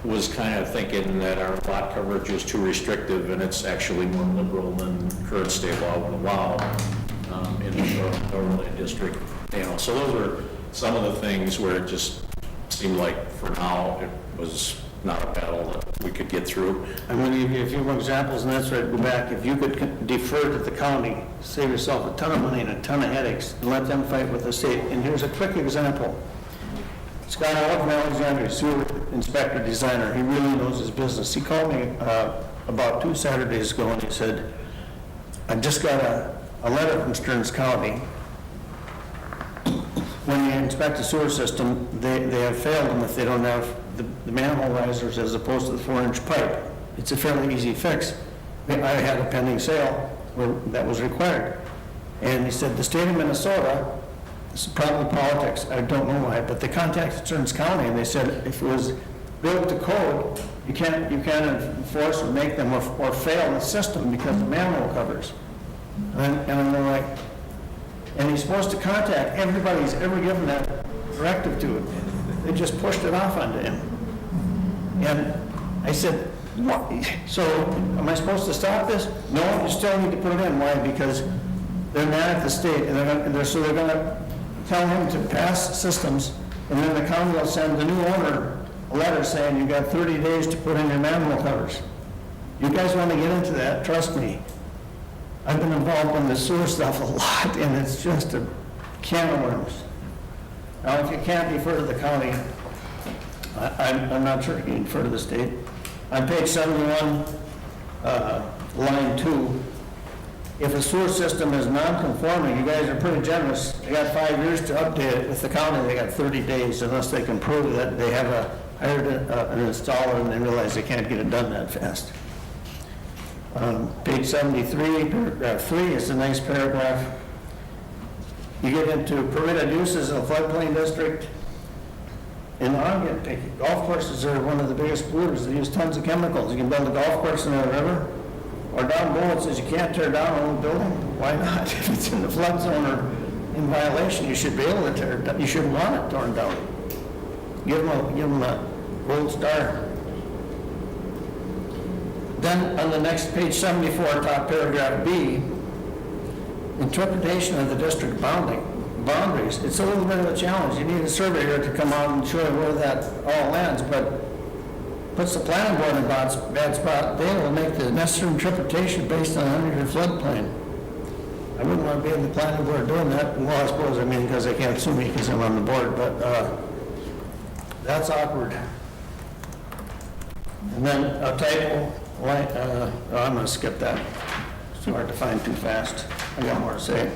was kind of thinking that our lot coverage is too restrictive, and it's actually more liberal than current state law would allow in the shoreline district. You know, so those are some of the things where it just seemed like for now it was not a battle that we could get through. I'm going to give you a few more examples, and that's where I'd go back. If you could defer to the county, save yourself a ton of money and a ton of headaches, and let them fight with the state. And here's a quick example. Scott Allen from Alexandria, sewer inspector designer, he really knows his business. He called me about 2 Saturdays ago, and he said, I just got a letter from Stearns County. When you inspect the sewer system, they have failed them if they don't have the manhole risers as opposed to the 4-inch pipe. It's a fairly easy fix. I had a pending sale where that was required. And he said, the state of Minnesota, this is probably politics, I don't know why, but they contacted Stearns County and they said if it was built to code, you can't enforce or make them or fail the system because the manhole covers. And I'm like, and he's supposed to contact everybody he's ever given that directive to. They just pushed it off onto him. And I said, what? So am I supposed to stop this? No, you still need to put it in. Why? Because they're mad at the state, and they're going to tell him to pass systems, and then the county will send the new owner a letter saying you got 30 days to put in your manhole covers. You guys want to get into that? Trust me. I've been involved in the sewer stuff a lot, and it's just a can of worms. Now, if you can't defer to the county, I'm not sure you can defer to the state. On page 71, line 2, if a sewer system is non-conforming, you guys are pretty generous. They got 5 years to update it. With the county, they got 30 days unless they can prove that they have hired an installer and they realize they can't get it done that fast. Page 73, paragraph 3 is a nice paragraph. You get into permitted uses in a floodplain district. In Oregon, golf courses are one of the biggest polluters. They use tons of chemicals. You can build a golf course in a river, or down below it says you can't tear down an old building. Why not? If it's in the flood zone or in violation, you should be able to tear it down. You shouldn't want it torn down. Give them a gold star. Then on the next page 74, top paragraph B, interpretation of the district boundaries. It's a little bit of a challenge. You need a surveyor to come out and show you where that all lands, but puts the planning board in a bad spot. They will make the necessary interpretation based on under your floodplain. I wouldn't want to be in the planning board doing that. Well, I suppose, because they can't sue me because I'm on the board, but that's awkward. And then a typo, I'm going to skip that. It's too hard to find too fast. I got more to say.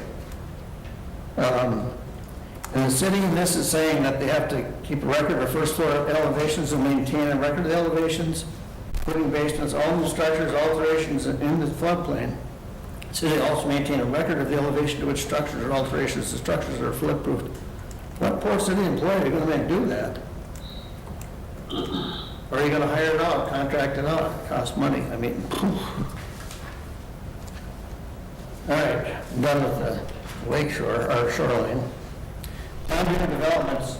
In the city, this is saying that they have to keep a record of first floor elevations and maintain a record of the elevations, including basements, all new structures, alterations in the floodplain. The city also maintain a record of the elevation to which structures or alterations to structures are flood-proof. What poor city employee are you going to make do that? Or are you going to hire it out, contract it out? It costs money. All right, I'm done with the lakeshore, or shoreline. Town developments.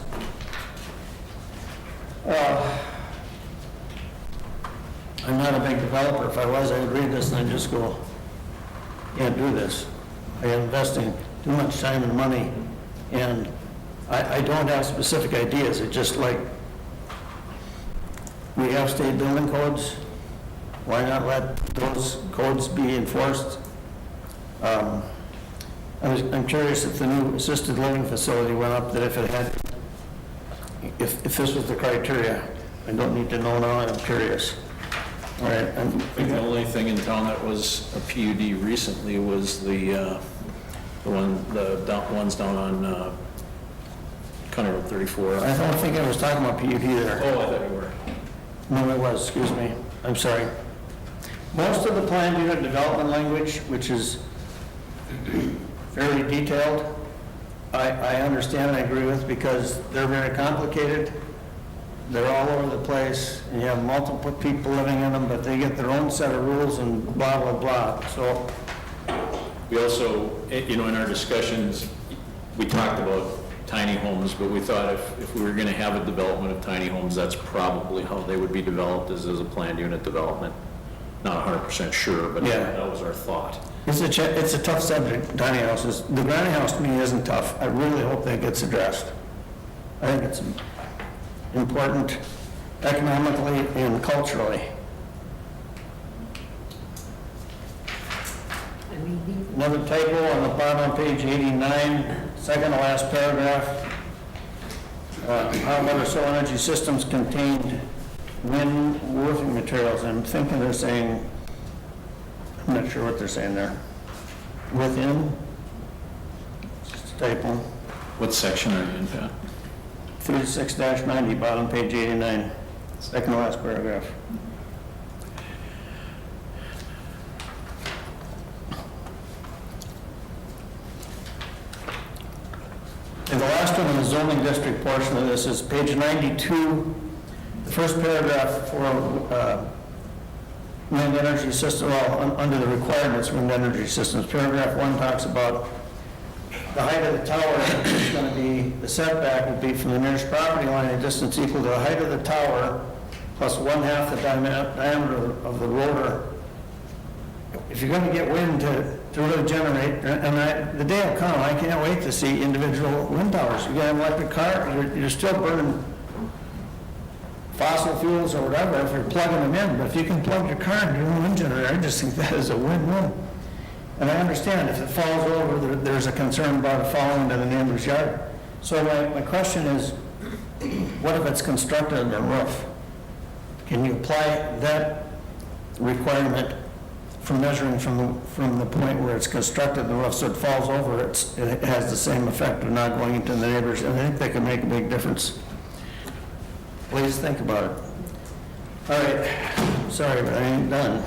I'm not a big developer. If I was, I would read this and I'd just go, can't do this. I am investing too much time and money, and I don't have specific ideas. It's just like, we have state building codes. Why not let those codes be enforced? I'm curious if the new assisted living facility went up, that if it had, if this was the criteria. I don't need to know now, I'm curious. All right. I think the only thing in town that was a PUD recently was the ones down on County Road 34. I don't think I was talking about PUD there. Oh, I thought you were. No, it was, excuse me. I'm sorry. Most of the planned unit development language, which is fairly detailed, I understand and I agree with, because they're very complicated. They're all over the place, and you have multiple people living in them, but they get their own set of rules and blah, blah, blah. So, We also, in our discussions, we talked about tiny homes, but we thought if we were going to have a development of tiny homes, that's probably how they would be developed, as a planned unit development. Not 100% sure, but Yeah. that was our thought. it's a tough subject, tiny houses. The granny house to me isn't tough. I really hope that gets addressed. I think it's important economically and culturally. Another typo on the bottom of page 89, second to last paragraph. How about solar energy systems contained wind roofing materials? I'm thinking they're saying, I'm not sure what they're saying there. Within? Just a typo. What section are you in, Pat? 36-90, bottom page 89, second to last paragraph. And the last one in the zoning district portion of this is page 92, the first paragraph for wind energy system, well, under the requirements of wind energy systems. Paragraph 1 talks about the height of the tower is going to be, the setback would be from the nearest property line a distance equal to the height of the tower plus 1/2 the diameter of the rotor. If you're going to get wind to really generate, and the day will come, I can't wait to see individual wind towers. You got an electric car, you're still burning fossil fuels or whatever if you're plugging them in, but if you can plug your car into your own wind generator, I just think that is a win-win. And I understand if it falls over, there's a concern about it falling into the neighbor's yard. So my question is, what if it's constructed on a roof? Can you apply that requirement from measuring from the point where it's constructed the roof, so it falls over, it has the same effect of not going into the neighbor's? And I think that could make a big difference. Please think about it. All right, sorry, but I ain't done.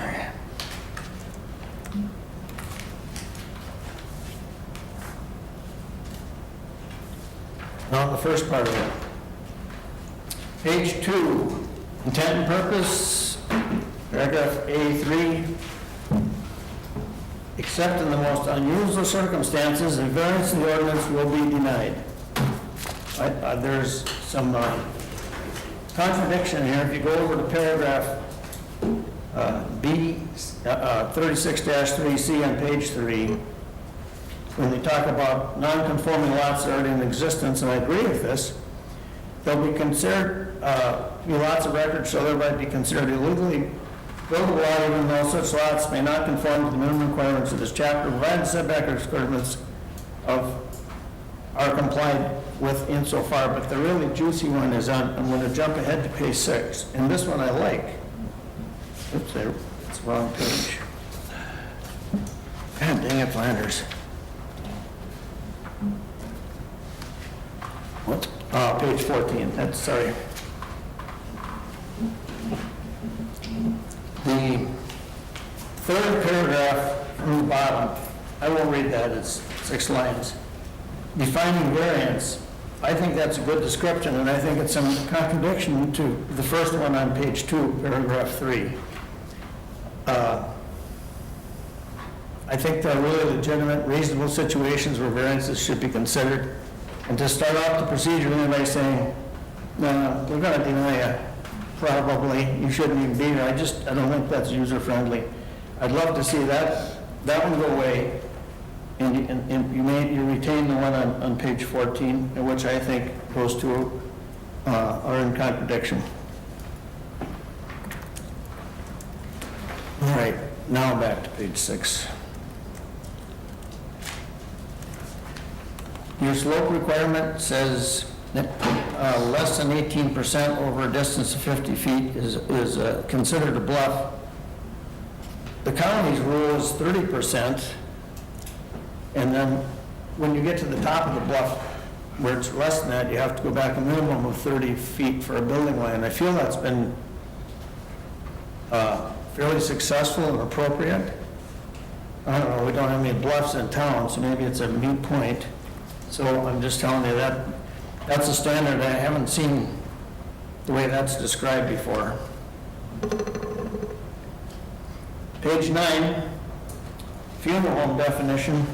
Now, the first part of it. Page 2, intent and purpose, paragraph A3. Except in the most unusual circumstances, a variance in the ordinance will be denied. There's some contradiction here. If you go over to paragraph B, 36-3C on page 3, when they talk about non-conforming lots that are already in existence, and I agree with this, they'll be considered, be lots of records, so they might be considered illegally buildable, even though such lots may not conform to the minimum requirements of this chapter, provided setback requirements are complied with insofar. But the really juicy one is on, I'm going to jump ahead to page 6, and this one I like. Oops, it's the wrong page. God dang it, Flanders. What? Page 14, that's, sorry. The third paragraph from the bottom, I won't read that, it's 6 lines. Defining variance, I think that's a good description, and I think it's some contradiction to the first one on page 2, paragraph 3. I think there are really legitimate, reasonable situations where variances should be considered. And to start off the procedure by saying, no, we're going to deny you, probably, you shouldn't even be here, I don't think that's user-friendly. I'd love to see that one go away, and you retain the one on page 14, which I think those two are in contradiction. All right, now back to page 6. Your slope requirement says that less than 18% over a distance of 50 feet is considered a bluff. The county's rule is 30%, and then when you get to the top of the bluff, where it's less than that, you have to go back a minimum of 30 feet for a building line. I feel that's been fairly successful and appropriate. I don't know, we don't have any bluffs in town, so maybe it's a moot point. So I'm just telling you that that's a standard. I haven't seen the way that's described before. Page 9, funeral home definition.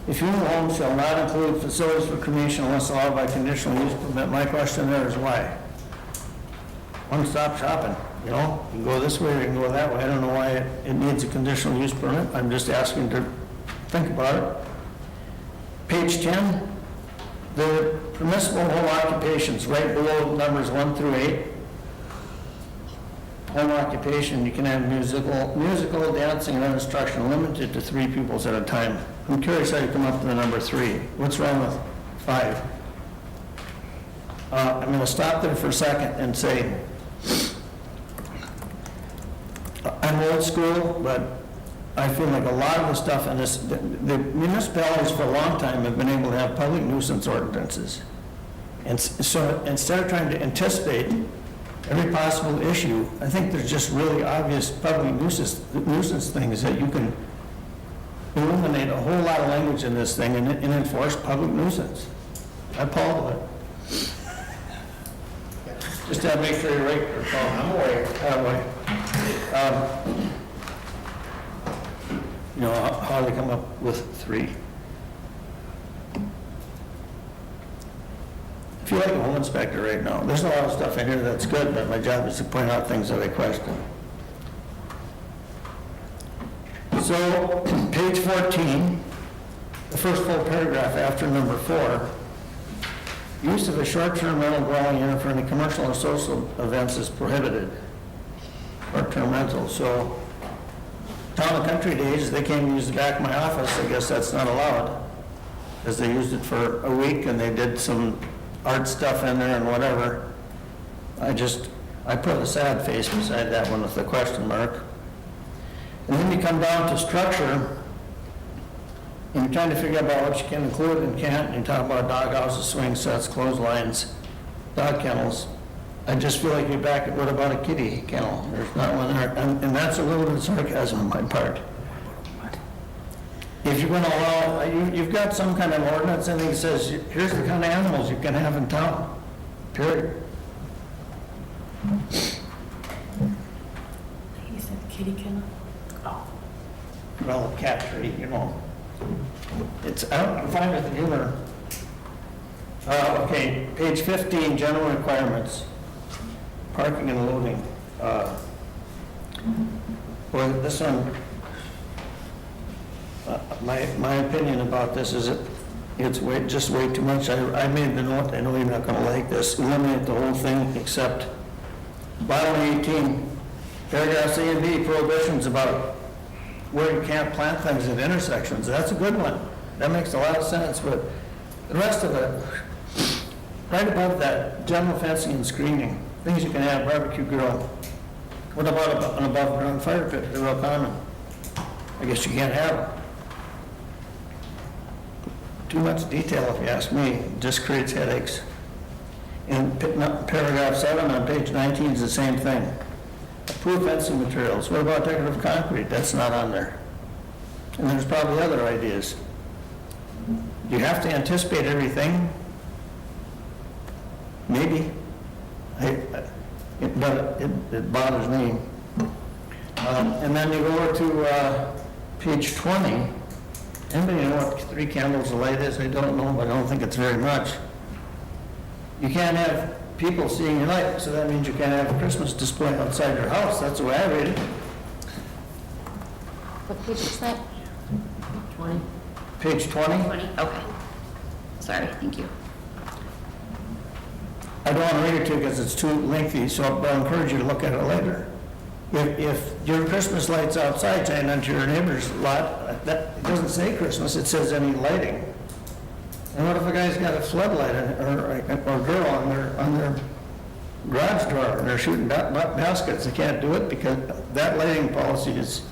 A funeral home shall not include facilities for cremation unless allowed by conditional use permit. My question there is why? One-stop shopping, you know? You can go this way or you can go that way. I don't know why it needs a conditional use permit. I'm just asking to think about it. Page 10, the permissible home occupations, right below numbers 1 through 8. Home occupation, you can have musical, dancing, and instruction limited to 3 pupils at a time. I'm curious how you come up with the number 3. What's wrong with 5? I'm going to stop there for a second and say, I'm old school, but I feel like a lot of the stuff in this, the municipalities for a long time have been able to have public nuisance ordinances. And so instead of trying to anticipate every possible issue, I think there's just really obvious public nuisance things that you can eliminate a whole lot of language in this thing and enforce public nuisance. I Paul it. Just to make sure you're right, Paul. I'm aware. You know, how they come up with 3. I feel like a home inspector right now. There's a lot of stuff in here that's good, but my job is to point out things that I question. So, page 14, the first full paragraph after number 4, use of a short-term rental dwelling unit for any commercial or social events is prohibited. Short-term rental. So, Town and Country Days, they came and used the back of my office. I guess that's not allowed, because they used it for a week and they did some art stuff in there and whatever. I put a sad face beside that one with a question mark. And then you come down to structure, and you're trying to figure out what you can include and can't, and you talk about dog houses, swing sets, clotheslines, dog kennels. I just feel like you're back at what about a kitty kennel? There's not one there, and that's a little bit of sarcasm on my part. If you're going to allow, you've got some kind of ordinance and it says, here's the kind of animals you can have in town, period. He said kitty kennel. Oh. Well, cat tree, you know. I'm fine with the humor. Okay, page 15, general requirements. Parking and loading. Well, this one, my opinion about this is it's just way too much. I made the note, I know you're not going to like this, eliminate the whole thing except bottom 18, paragraphs A and B, prohibitions about where you can't plant things at intersections. That's a good one. That makes a lot of sense, but the rest of it, right above that, general fencing and screening, things you can have, barbecue grill. What about an above ground fire pit? They're real common. I guess you can't have them. Too much detail, if you ask me, it just creates headaches. And paragraph 7 on page 19 is the same thing. Approved fencing materials. What about decorative concrete? That's not on there. And there's probably other ideas. You have to anticipate everything. Maybe. It bothers me. And then you go over to page 20. Anybody know what 3 candles a light is? I don't know, but I don't think it's very much. You can't have people seeing your light, so that means you can't have a Christmas display outside your house. That's the way I read it. What page is that? 20. Page 20. 20, okay. Sorry, thank you. I don't want to read it to you because it's too lengthy, so I encourage you to look at it later. If your Christmas lights outside shine onto your neighbor's lot, that it doesn't say Christmas, it says any lighting. And what if a guy's got a floodlight or girl on their garage door and they're shooting baskets? They can't do it because that lighting policy is,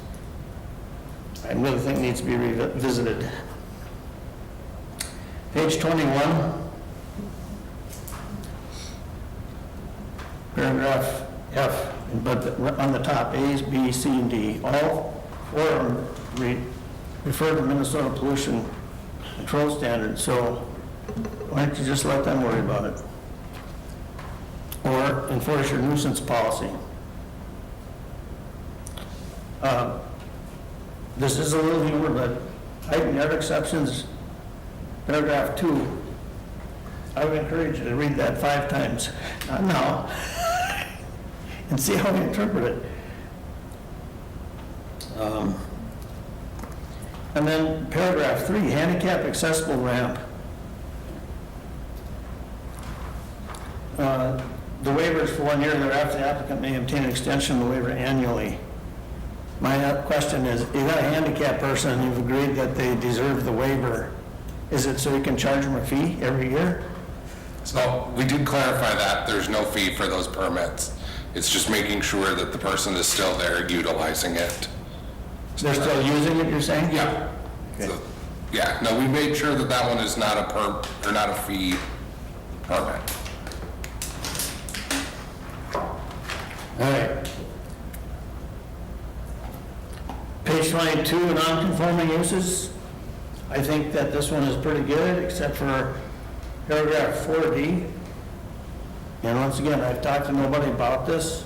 I really think needs to be revisited. Page 21. Paragraph F, but on the top, A's, B, C, and D, all four of them refer to Minnesota pollution control standards, so why don't you just let them worry about it? Or enforce your nuisance policy. This is a little newer, but height and yard exceptions, paragraph 2, I would encourage you to read that 5 times, not now, and see how we interpret it. And then paragraph 3, handicap accessible ramp. The waiver is for 1 year, thereafter the applicant may obtain an extension of the waiver annually. My question is, you got a handicapped person and you've agreed that they deserve the waiver. Is it so you can charge them a fee every year? So we did clarify that there's no fee for those permits. It's just making sure that the person is still there utilizing it. They're still using it, you're saying? Yeah. Okay. So, yeah, no, we made sure that that one is not a fee permit. All right. Page 22, non-conforming uses. I think that this one is pretty good, except for paragraph 4D. And once again, I've talked to nobody about this.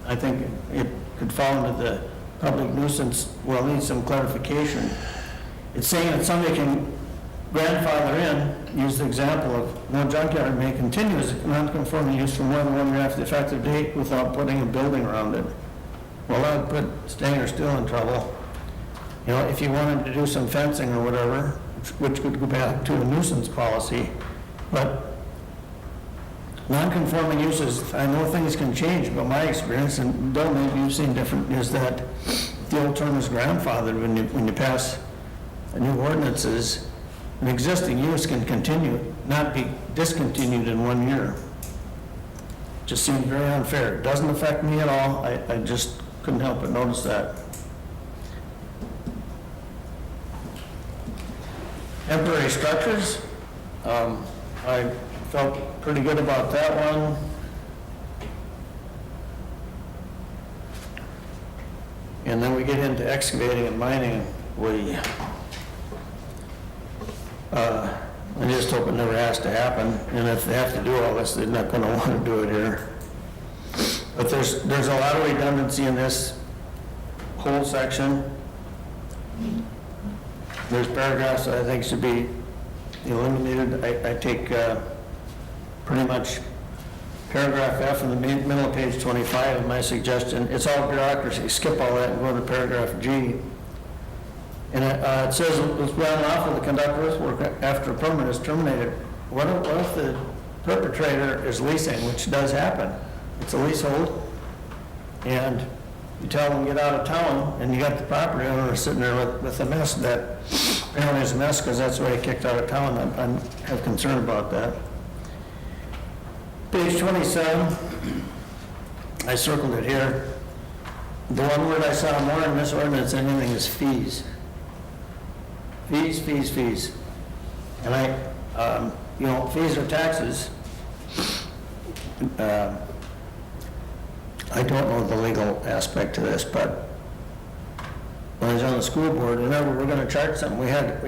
I think it could fall into the public nuisance, well, needs some clarification. It's saying that somebody can grandfather in, use the example of no junkyard may continue as a non-conforming use for more than 1 year after the effective date without putting a building around it. Well, that would put Stanger still in trouble. You know, if you wanted to do some fencing or whatever, which could go back to a nuisance policy, but non-conforming uses, I know things can change, but my experience, and Bill, maybe you've seen different, is that the old term is grandfathered when you pass new ordinances. An existing use can continue, not be discontinued in 1 year. Just seems very unfair. It doesn't affect me at all. I just couldn't help but notice that. Temporary structures, I felt pretty good about that one. And then we get into excavating and mining. I just hope it never has to happen. And if they have to do all this, they're not going to want to do it here. But there's a lot of redundancy in this whole section. There's paragraphs that I think should be eliminated. I take pretty much paragraph F in the middle of page 25 of my suggestion. It's all bureaucracy. Skip all that and go to paragraph G. And it says it's well lawful to conduct earthwork after a permit is terminated. What if the perpetrator is leasing, which does happen? It's a leasehold, and you tell them get out of town, and you got the property owner sitting there with a mess that apparently is a mess because that's why he kicked out of town. I have concern about that. Page 27, I circled it here. The one word I saw more in this ordinance than anything is fees. Fees, fees, fees. And fees are taxes. I don't know the legal aspect to this, but when I was on the school board, whenever we're going to charge something, we had to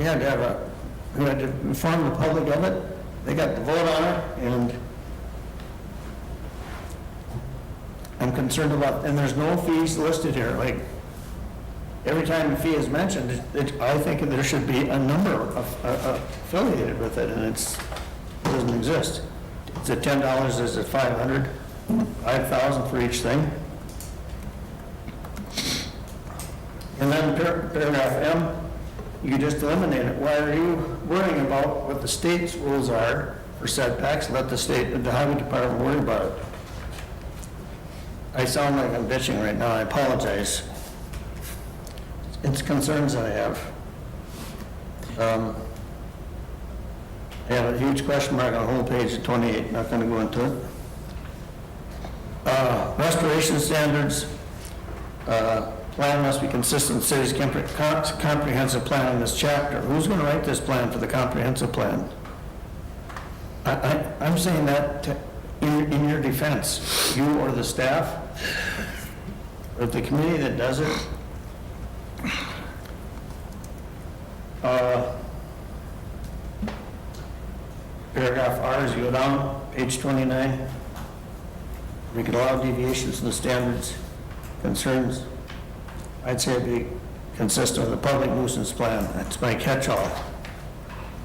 inform the public of it. They got the vote on it, and I'm concerned about, and there's no fees listed here. Like, every time a fee is mentioned, I think there should be a number affiliated with it, and it doesn't exist. Is it $10? Is it $500? 5,000 for each thing? And then paragraph M, you just eliminate it. Why are you worrying about what the state's rules are for setbacks? Let the highway department worry about it. I sound like I'm bitching right now. I apologize. It's concerns I have. I have a huge question mark on the whole page of 28, not gonna go into it. Restoration standards, plan must be consistent with the city's comprehensive plan in this chapter. Who's gonna write this plan for the comprehensive plan? I'm saying that in your defense, you or the staff, or the committee that does it. Paragraph R, as you go down, page 29. We could allow deviations from the standards, concerns. I'd say it'd be consistent with the public nuisance plan. That's my catch-all.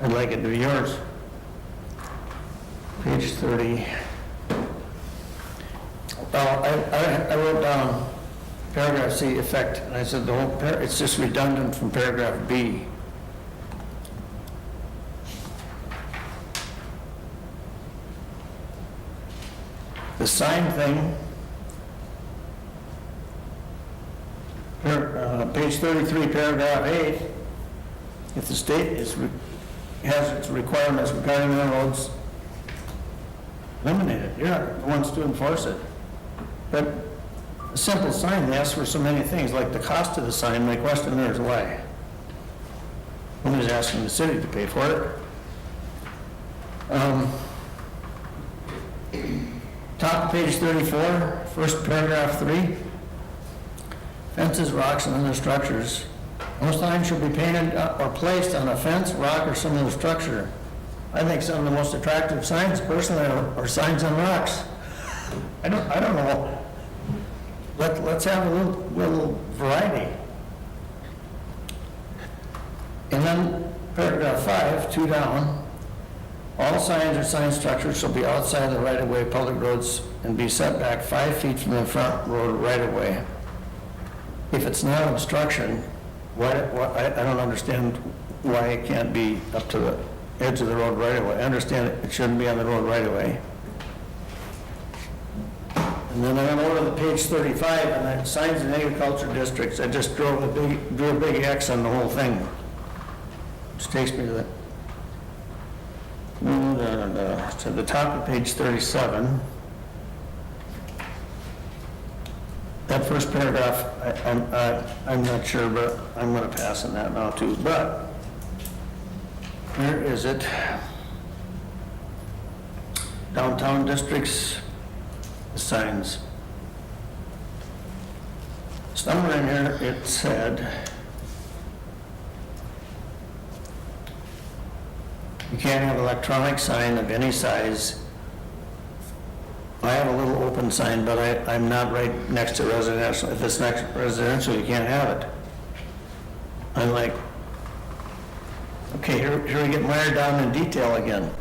I'd like it to be yours. Page 30. I wrote down paragraph C, effect, and I said the whole, it's just redundant from paragraph B. The sign thing, page 33, paragraph 8, if the state has its requirements regarding the roads, eliminate it. You're not the ones to enforce it. But a simple sign, they ask for so many things, like the cost of the sign. My question there is why? Nobody's asking the city to pay for it. Top of page 34, first paragraph 3. Fences, rocks, and other structures. No sign shall be painted or placed on a fence, rock, or some other structure. I think some of the most attractive signs, personally, are signs on rocks. I don't know. Let's have a little variety. And then paragraph 5, 2 down. All signs or sign structures shall be outside the right-of-way of public roads and be set back 5 feet from the front road right-of-way. If it's not obstruction, I don't understand why it can't be up to the edge of the road right-of-way. I understand it shouldn't be on the road right-of-way. And then I went over to page 35, and that signs in agriculture districts, I just drew a big X on the whole thing. Which takes me to the top of page 37. That first paragraph, I'm not sure, but I'm going to pass on that now too. But where is it? Downtown districts, signs. Somewhere in here it said you can't have electronic sign of any size. I have a little open sign, but I'm not right next to residential. If it's next to residential, you can't have it. I'm like, okay, here we get mired down in detail again.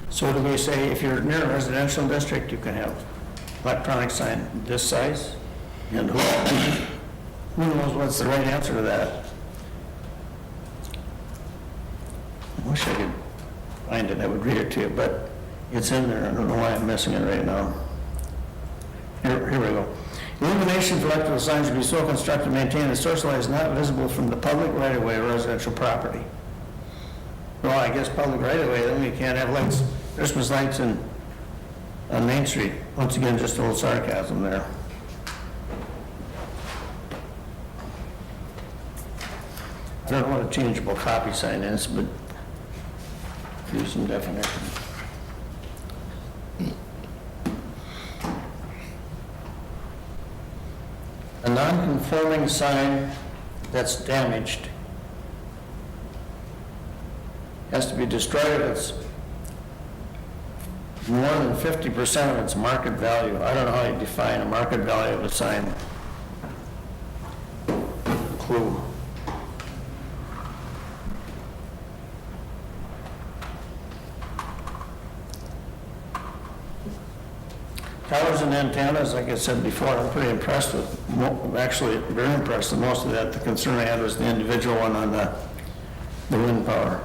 So do we say if you're near a residential district, you can have electronic sign this size? And who knows what's the right answer to that? I wish I could find it, I would read it to you, but it's in there. I don't know why I'm missing it right now. Here we go. Illumination for electrical signs should be so constructed and maintained that source light is not visible from the public right-of-way or residential property. Well, I guess public right-of-way, then we can't have lights, Christmas lights on Main Street. Once again, just a little sarcasm there. I don't know what a changeable copy sign is, but use some definition. A non-conforming sign that's damaged has to be destroyed if it's more than 50% of its market value. I don't know how you define a market value of a sign. Clue. Towers and antennas, like I said before, I'm pretty impressed with, actually very impressed with most of that. The concern I had was the individual one on the wind power.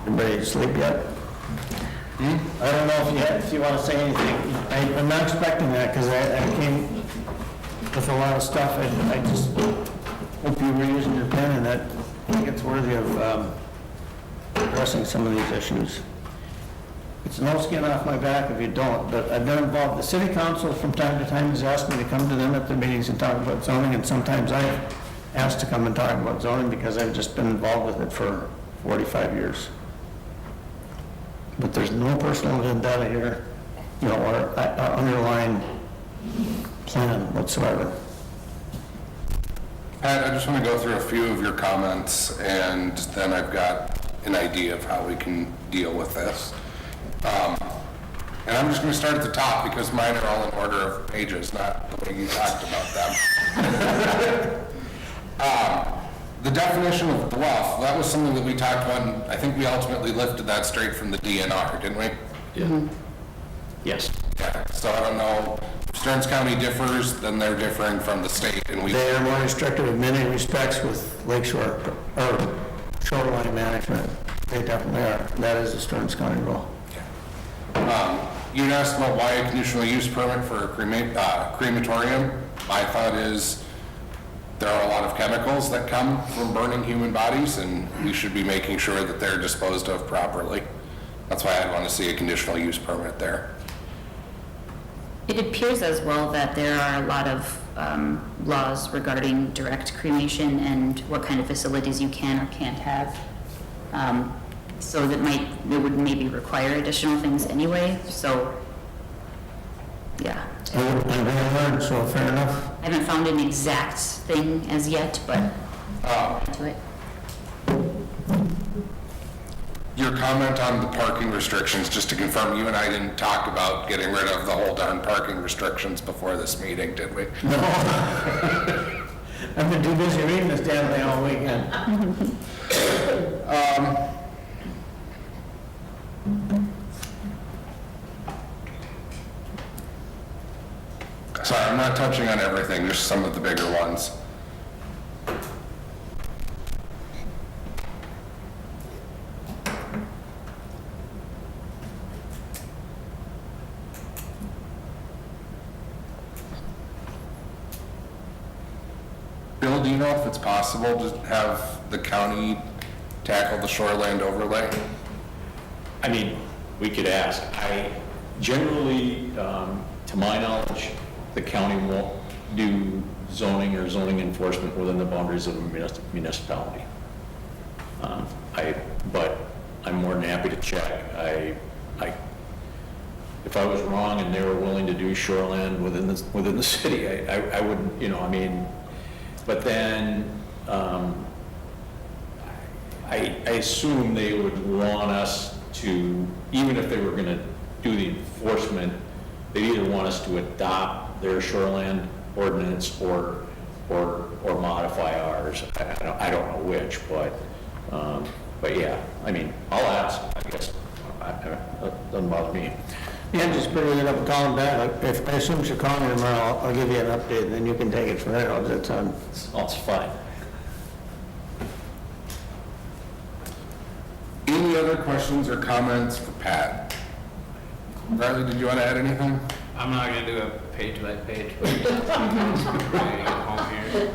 Everybody asleep yet? I don't know if you want to say anything. I'm not expecting that because I came with a lot of stuff. I just hope you were using your pen and that I think it's worthy of addressing some of these issues. It's no skin off my back if you don't, but I've been involved. The city council from time to time has asked me to come to them at the meetings and talk about zoning, and sometimes I've asked to come and talk about zoning because I've just been involved with it for 45 years. But there's no personal vendetta here, you know, or underlying plan whatsoever. Pat, I just want to go through a few of your comments, and then I've got an idea of how we can deal with this. And I'm just going to start at the top because mine are all in order of pages, not the way you talked about them. The definition of bluff, that was something that we talked about, and I think we ultimately lifted that straight from the DNR, didn't we? Yeah. Yes. Yeah, so I don't know, if Stearns County differs, then they're differing from the state, and we... They are more restrictive in many respects with lakeshore or shoreline management. They definitely are. That is a Stearns County rule. You asked about why a conditional use permit for a crematorium. My thought is there are a lot of chemicals that come from burning human bodies, and we should be making sure that they're disposed of properly. That's why I'd want to see a conditional use permit there. It appears as well that there are a lot of laws regarding direct cremation and what kind of facilities you can or can't have. So it would maybe require additional things anyway, so, yeah. I'm going to learn, so fair enough. I haven't found an exact thing as yet, but to it. Your comment on the parking restrictions, just to confirm, you and I didn't talk about getting rid of the whole darn parking restrictions before this meeting, did we? No. I've been too busy reading this damn thing all weekend. Sorry, I'm not touching on everything, just some of the bigger ones. Bill, do you know if it's possible to have the county tackle the shoreland overlay? I mean, we could ask. I generally, to my knowledge, the county won't do zoning or zoning enforcement within the boundaries of a municipality. But I'm more than happy to check. If I was wrong and they were willing to do shoreland within the city, I wouldn't, you know, I mean, but then I assume they would want us to, even if they were going to do the enforcement, they either want us to adopt their shoreland ordinance or modify ours. I don't know which, but yeah, I mean, I'll ask, I guess. It doesn't bother me. Yeah, just bring it up and call them back. If I assume you're calling me tomorrow, I'll give you an update, and then you can take it from there. How's that sound? That's fine. Any other questions or comments for Pat? Riley, did you want to add anything? I'm not gonna do a page by page, but ready to get home here.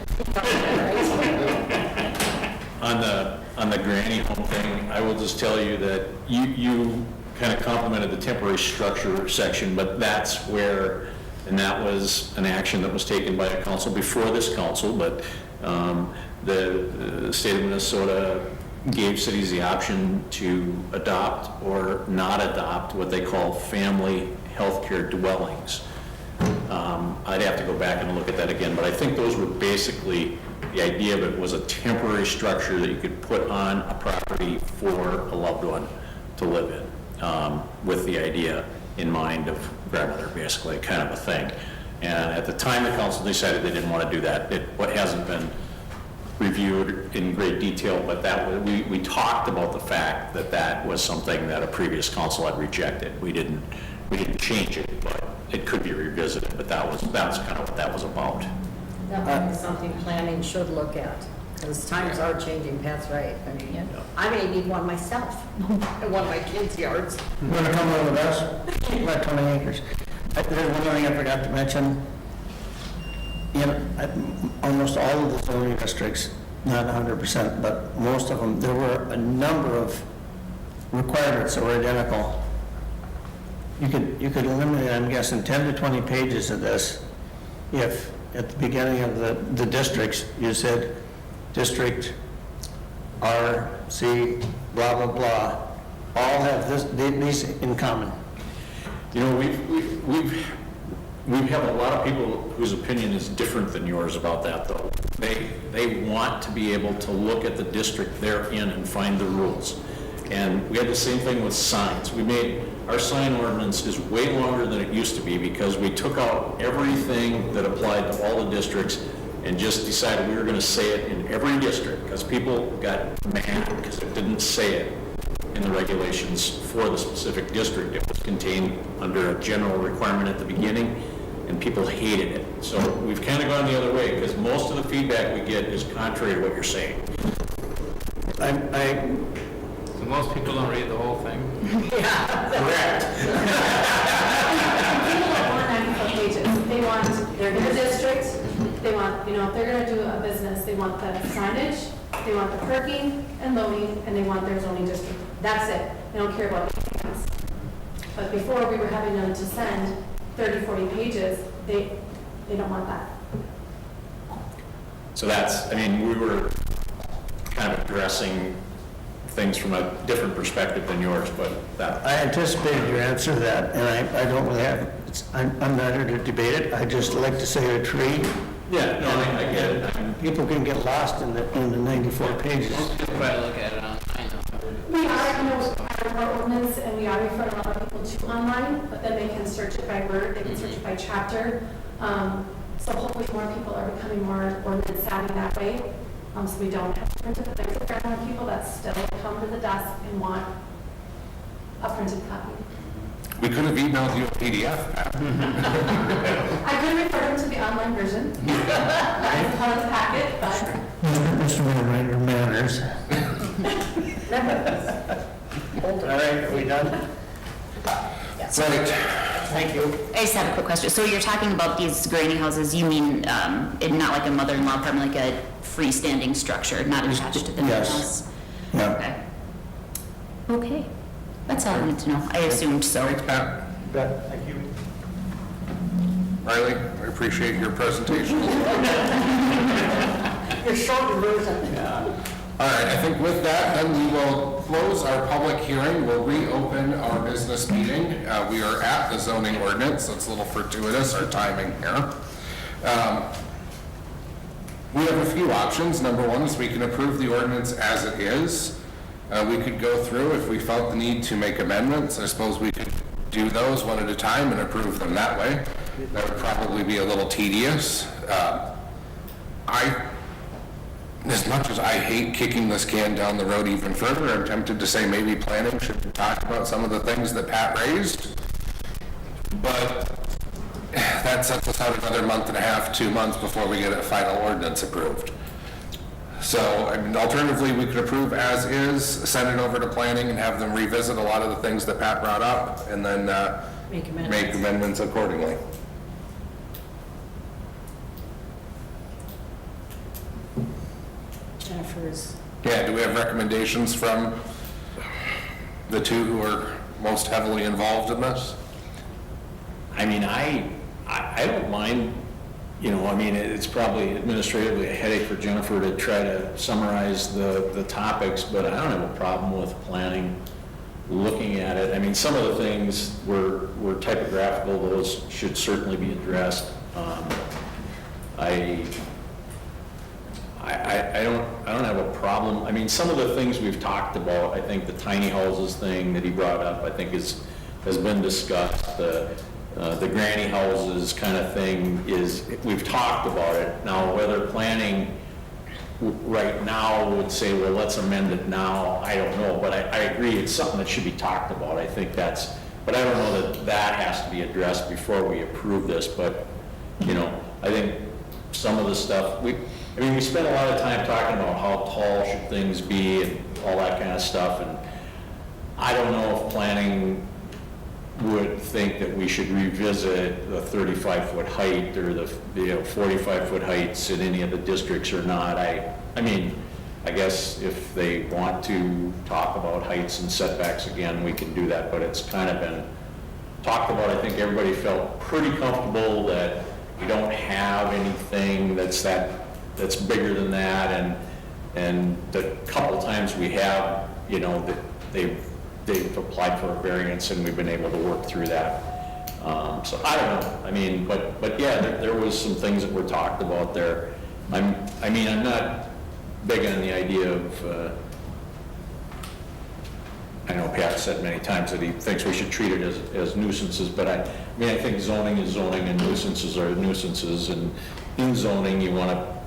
On the granny home thing, I will just tell you that you kind of complimented the temporary structure section, but that's where, and that was an action that was taken by a council before this council, but the state of Minnesota gave cities the option to adopt or not adopt what they call family healthcare dwellings. I'd have to go back and look at that again, but I think those were basically, the idea of it was a temporary structure that you could put on a property for a loved one to live in, with the idea in mind of grandmother, basically, kind of a thing. And at the time, the council decided they didn't want to do that. What hasn't been reviewed in great detail, but that was, we talked about the fact that that was something that a previous council had rejected. We didn't change it, but it could be revisited, but that's kind of what that was about. That might be something planning should look at, because times are changing, Pat's right. I mean, I may need one myself, in one of my kids' yards. You want to come over with us? 20 acres. There's one other thing I forgot to mention. in almost all of the zoning districts, not 100%, but most of them, there were a number of requirements that were identical. You could eliminate, I'm guessing, 10 to 20 pages of this if at the beginning of the districts, you said District R, C, blah, blah, blah, all have these in common. You know, we have a lot of people whose opinion is different than yours about that, though. They want to be able to look at the district they're in and find the rules. And we had the same thing with signs. Our sign ordinance is way longer than it used to be because we took out everything that applied to all the districts and just decided we were going to say it in every district because people got mad because it didn't say it in the regulations for the specific district. It was contained under a general requirement at the beginning, and people hated it. So we've kind of gone the other way because most of the feedback we get is contrary to what you're saying. So most people don't read the whole thing? Correct. People don't want 94 pages. They want their district, they want, if they're gonna do a business, they want the signage, they want the parking and loading, and they want their zoning district. That's it. They don't care about anything else. But before, we were having them to send 30, 40 pages. They don't want that. So we were kind of addressing things from a different perspective than yours, but that. I anticipated your answer to that, and I don't really have, I'm not here to debate it. I just like to say a tree. Yeah, no, I get it. People can get lost in the 94 pages. Most people probably look at it online. We are, our ordinance, and we are referring a lot of people to online, but then they can search it by word, they can search it by chapter. So hopefully more people are becoming more ordinance savvy that way. So we don't have to print it, but there's a fair amount of people that still come to the desk and want a printed copy. We could have emailed you a PDF, Pat. I could refer them to the online version. That's part of the packet, but. Mr. Wainwright, your manners. All right, are we done? Right. Thank you. I just have a quick question. So you're talking about these granny houses, you mean not like a mother-in-law apartment, like a freestanding structure, not attached to the main Yes. house? Yeah. Okay. That's all I wanted to know. I assumed so. Thanks, Pat. Thank you. Riley, I appreciate your presentation. Your shorter version. All right, I think with that, then we will close our public hearing. We'll reopen our business meeting. We are at the zoning ordinance, so it's a little fortuitous, our timing here. We have a few options. Number one is we can approve the ordinance as it is. We could go through if we felt the need to make amendments. I suppose we could do those one at a time and approve them that way. That would probably be a little tedious. As much as I hate kicking this can down the road even further, I'm tempted to say maybe planning should talk about some of the things that Pat raised. But that sets us out another month and a half, 2 months before we get a final ordinance approved. So, alternatively, we could approve as is, send it over to planning and have them revisit a lot of the things that Pat brought up, and then Make make amendments accordingly. Jennifer's. Yeah, do we have recommendations from the two who are most heavily involved in this? I don't mind, it's probably administratively a headache for Jennifer to try to summarize the topics, but I don't have a problem with planning, looking at it. Some of the things were typographical, those should certainly be addressed. I don't have a problem. Some of the things we've talked about, I think the tiny houses thing that he brought up, I think has been discussed. The granny houses kind of thing we've talked about it. Now, whether planning right now would say, well, let's amend it now, I don't know. But I agree, it's something that should be talked about. I think but I don't know that has to be addressed before we approve this. But, I think some of the stuff, we spent a lot of time talking about how tall should things be and all that kind of stuff, and I don't know if planning would think that we should revisit the 35-foot height or the 45-foot heights in any of the districts or not. I mean, I guess if they want to talk about heights and setbacks again, we can do that, but it's kind of been talked about. I think everybody felt pretty comfortable that we don't have anything that's bigger than that, and the couple times we have, that they've applied for a variance and we've been able to work through that. So I don't know. I mean, but yeah, there was some things that were talked about there. I'm not big on the idea of, I know Pat said many times that he thinks we should treat it as nuisances, but I think zoning is zoning and nuisances are nuisances, and in zoning you want to,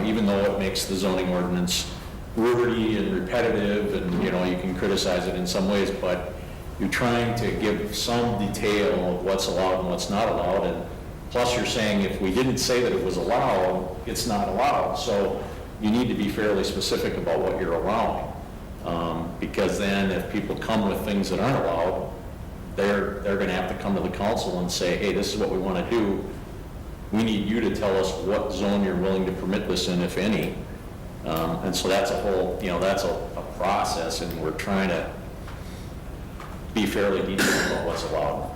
even though it makes the zoning ordinance wordy and repetitive and, you can criticize it in some ways, but you're trying to give some detail of what's allowed and what's not allowed, and plus you're saying if we didn't say that it was allowed, it's not allowed, so you need to be fairly specific about what you're allowing. Because then if people come with things that aren't allowed, they're going to have to come to the council and say, hey, this is what we want to do. We need you to tell us what zone you're willing to permit this in, if any. And so that's a whole, that's a process, and we're trying to be fairly detailed about what's allowed.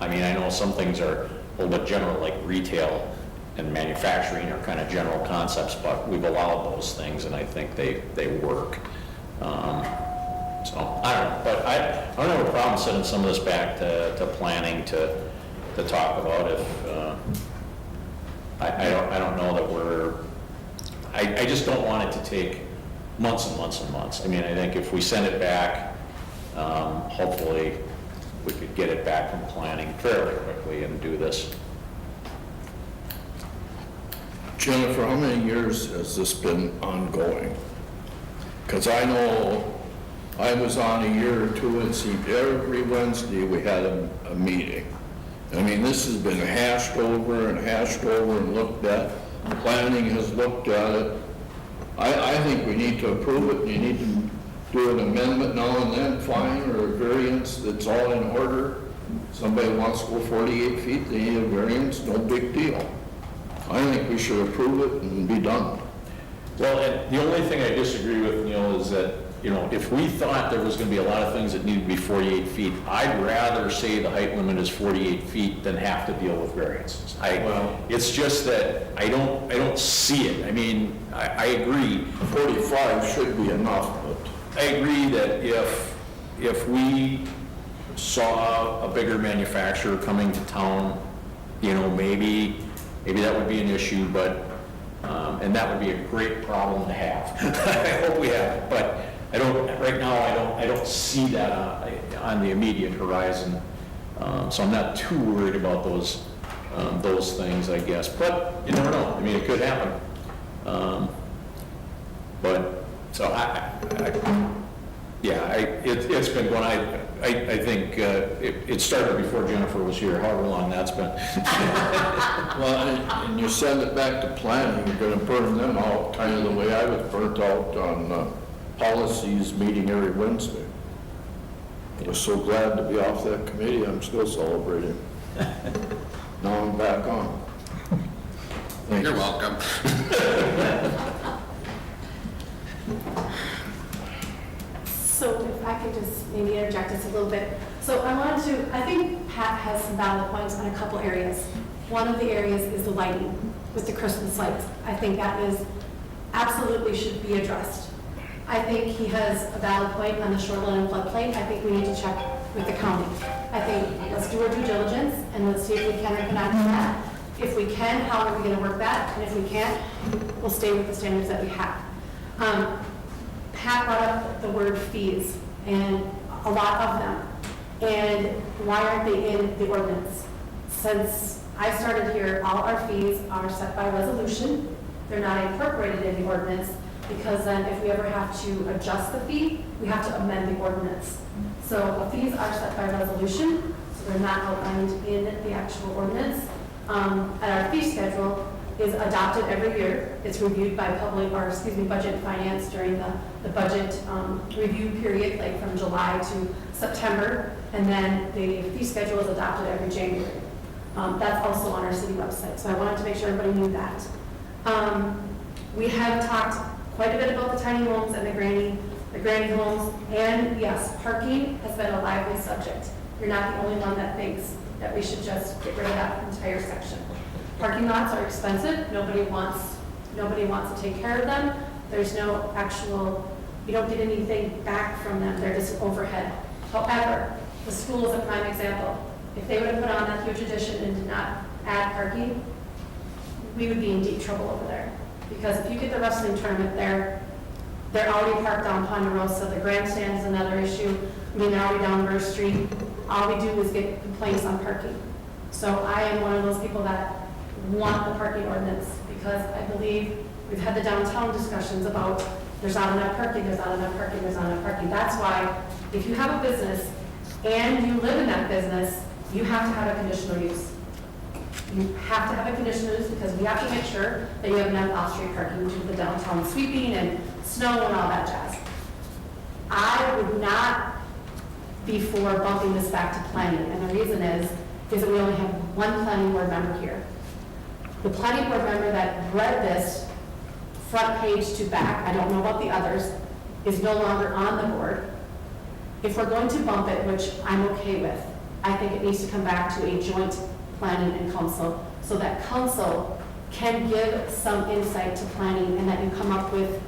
I know some things are a little bit general, like retail and manufacturing are kind of general concepts, but we've allowed those things, and I think they work. So I don't know, but I don't have a problem sending some of this back to planning to talk about. If I don't know that I just don't want it to take months and months and months. I think if we send it back, hopefully we could get it back from planning fairly quickly and do this. Jennifer, how many years has this been ongoing? Because I know I was on a year or two, and see, every Wednesday we had a meeting. This has been hashed over and looked at. Planning has looked at it. I think we need to approve it. You need to do an amendment now and then, fine, or a variance that's all in order. Somebody wants to go 48 feet, they need a variance, no big deal. I think we should approve it and be done. Well, and the only thing I disagree with, Neil, is that, if we thought there was going to be a lot of things that needed to be 48 feet, I'd rather say the height limit is 48 feet than have to deal with variances. It's just that I don't see it. I agree. 45 should be enough, but I agree that if we saw a bigger manufacturer coming to town, maybe that would be an issue, but and that would be a great problem to have. I hope we have it, but right now I don't see that on the immediate horizon. So I'm not too worried about those things, I guess. But you never know. It could happen. But so it's been going. I think it started before Jennifer was here, however long that's been. well, and you send it back to planning, you're going to burn them out, kind of the way I was burnt out on policies meeting every Wednesday. I was so glad to be off that committee. I'm still celebrating. Now I'm back on. Thanks. You're welcome. So if I could just maybe interject just a little bit. So I think Pat has some valid points on a couple areas. One of the areas is the lighting with the Christmas lights. I think that is absolutely should be addressed. I think he has a valid point on the shoreline and floodplain. I think we need to check with the county. I think let's do our due diligence and let's see if we can or cannot do that. If we can, how are we going to work that? And if we can't, we'll stay with the standards that we have. Pat brought up the word fees, and a lot of them. And why aren't they in the ordinance? Since I started here, all our fees are set by resolution. They're not incorporated in the ordinance, because then if we ever have to adjust the fee, we have to amend the ordinance. So the fees are set by resolution, so they're not outlined in the actual ordinance. At our fee schedule, is adopted every year. It's reviewed by Budget and Finance during the budget review period, like from July to September, and then the fee schedule is adopted every January. That's also on our city website, so I wanted to make sure everybody knew that. We have talked quite a bit about the tiny homes and the granny homes, and yes, parking has been a lively subject. You're not the only one that thinks that we should just get rid of that entire section. Parking lots are expensive, nobody wants to take care of them. There's no actual, you don't get anything back from them, they're just overhead. However, the school is a prime example. If they would have put on that huge addition and did not add parking, we would be in deep trouble over there. Because if you get the wrestling tournament there, they're already parked down Ponderosa, the grandstand is another issue. I mean, they're already down Burr Street. All we do is get complaints on parking. So I am one of those people that want the parking ordinance, because I believe we've had the downtown discussions about there's not enough parking, there's not enough parking, there's not enough parking. That's why if you have a business and you live in that business, you have to have a conditional use. You have to have a conditional use because we have to make sure that you have enough off-street parking to do the downtown sweeping and snow and all that jazz. I would not be for bumping this back to planning, and the reason is that we only have one planning board member here. The planning board member that read this front page to back, I don't know about the others, is no longer on the board. If we're going to bump it, which I'm okay with, I think it needs to come back to a joint planning and council, so that council can give some insight to planning and that you come up with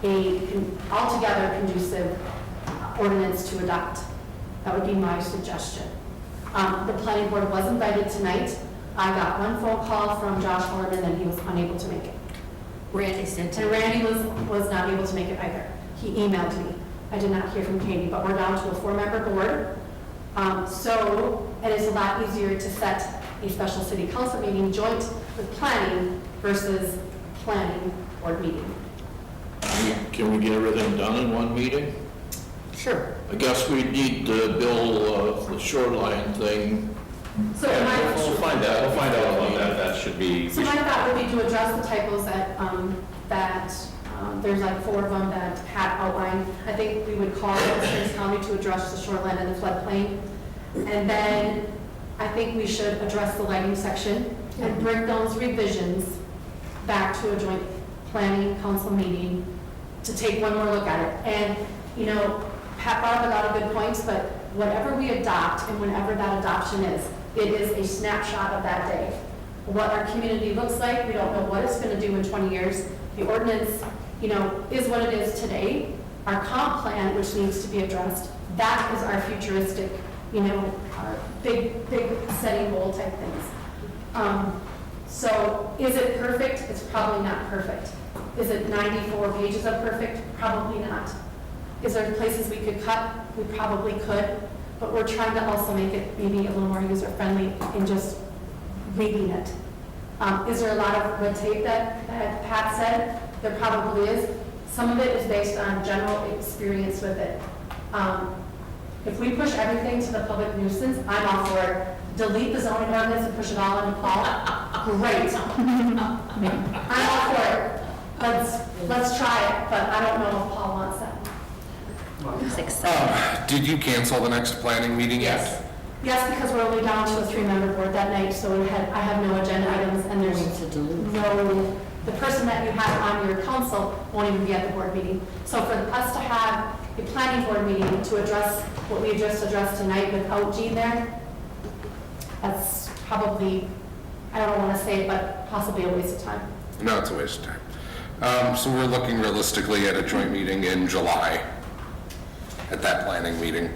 a altogether conducive ordinance to adopt. That would be my suggestion. The planning board was invited tonight. I got one phone call from Josh Horman and he was unable to make it. Randy sent it. And Randy was not able to make it either. He emailed me. I did not hear from Katie, but we're down to a 4-member board. And it's a lot easier to set a special city council meeting joint with planning versus planning board meeting. Can we get everything done in one meeting? Sure. I guess we need to bill the shoreline thing. So We'll find out about that, that should be. So my thought would be to address the typos that, there's like 4 of them that Pat outlined. I think we would call Springs County to address the shoreline and the floodplain. And then I think we should address the lighting section and bring those revisions back to a joint planning council meeting to take one more look at it. And, you know, Pat brought up a lot of good points, but whatever we adopt and whenever that adoption is, it is a snapshot of that day. What our community looks like, we don't know what it's going to do in 20 years. The ordinance, you know, is what it is today. Our comp plan, which needs to be addressed, that is our futuristic, you know, our big setting goal type things. So is it perfect? It's probably not perfect. Is it 94 pages of perfect? Probably not. Is there places we could cut? We probably could, but we're trying to also make it maybe a little more user-friendly in just reading it. Is there a lot of red tape that Pat said? There probably is. Some of it is based on general experience with it. If we push everything to the public nuisance, I'm all for it. Delete the zoning ordinance and push it all into Paul. Great. I'm all for it. Let's try it, but I don't know if Paul wants that. Did you cancel the next planning meeting yet? Yes. Yes, because we're only down to a 3-member board that night, so I have no agenda items, and there's no, the person that you have on your council won't even be at the board meeting. So for us to have a planning board meeting to address what we just addressed tonight without Jean there, that's probably, I don't want to say it, but possibly a waste of time. No, it's a waste of time. So we're looking realistically at a joint meeting in July, at that planning meeting.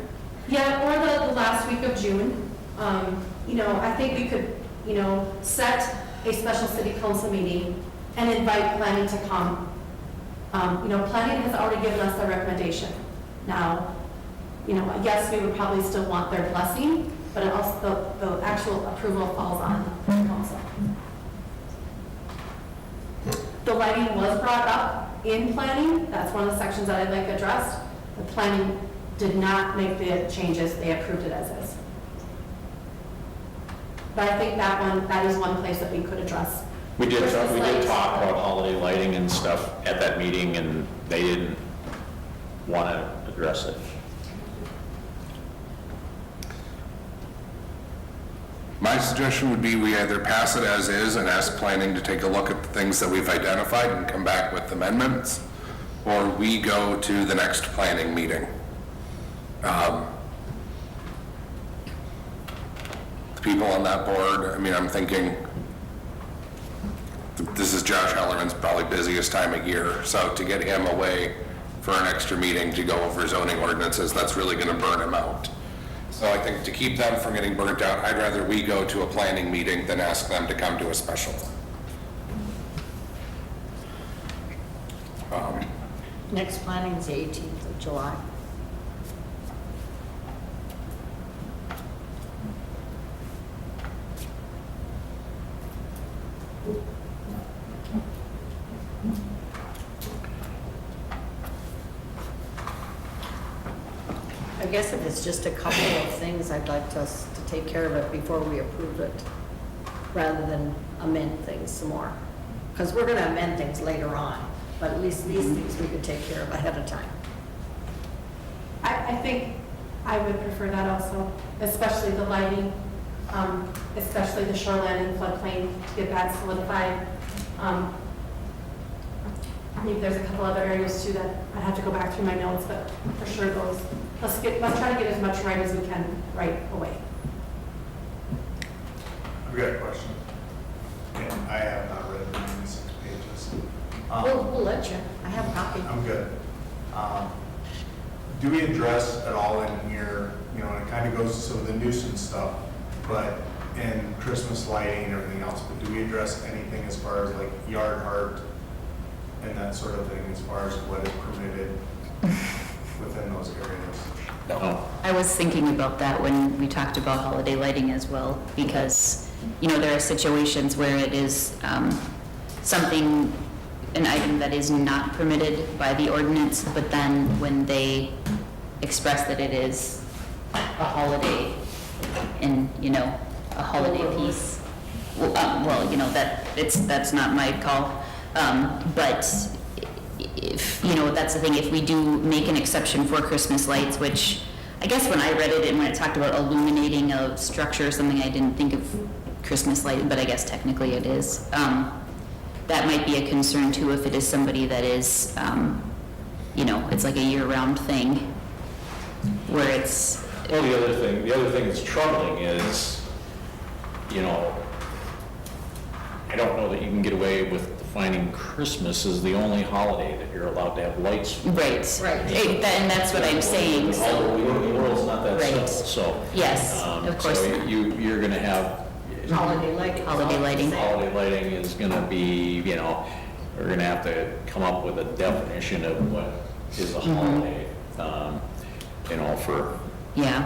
Yeah, or the last week of June. You know, I think we could, you know, set a special city council meeting and invite planning to come. You know, planning has already given us their recommendation. Now, you know, yes, we would probably still want their blessing, but it also, the actual approval falls on the council. The lighting was brought up in planning. That's one of the sections that I'd like addressed. The planning did not make the changes. They approved it as is. But I think that is one place that we could address We did Christmas lights. talk about holiday lighting and stuff at that meeting, and they didn't want to address it. My suggestion would be we either pass it as is and ask planning to take a look at the things that we've identified and come back with amendments, or we go to the next planning meeting. The people on that board, I mean, I'm thinking, this is Josh Hellerman's probably busiest time of year, so to get him away for an extra meeting to go over zoning ordinances, that's really gonna burn him out. So I think to keep them from getting burnt out, I'd rather we go to a planning meeting than ask them to come to a special. Next planning is the 18th of July. I guess if it's just a couple of things, I'd like us to take care of it before we approve it, rather than amend things some more. Because we're going to amend things later on, but at least these things we could take care of ahead of time. I think I would prefer that also, especially the lighting, especially the shoreline and floodplain, to get that solidified. Maybe there's a couple other areas too that I have to go back through my notes, but for sure those, let's try to get as much right as we can right away. I've got a question. And I have not read the 96 pages. We'll let you. I have a copy. I'm good. Do we address at all in here, and it kind of goes to some of the nuisance stuff, but in Christmas lighting and everything else, but do we address anything as far as like yard art and that sort of thing, as far as what is permitted within those areas? No. I was thinking about that when we talked about holiday lighting as well, because, there are situations where it is something, an item that is not permitted by the ordinance, but then when they express that it is a holiday and, a holiday piece, that's not my call. But if, that's the thing, if we do make an exception for Christmas lights, which I guess when I read it and when it talked about illuminating a structure or something, I didn't think of Christmas light, but I guess technically it is. That might be a concern too if it is somebody that is, it's like a year-round thing where it's. Well, the other thing that's troubling is, I don't know that you can get away with defining Christmas as the only holiday that you're allowed to have lights. Right. And that's what I'm saying. Although the world's not that Right. simple, so. Yes, of course So not. you're gonna have. Holiday lighting. Holiday lighting. Holiday lighting is gonna be, we're gonna have to come up with a definition of what is a holiday, for, Yeah.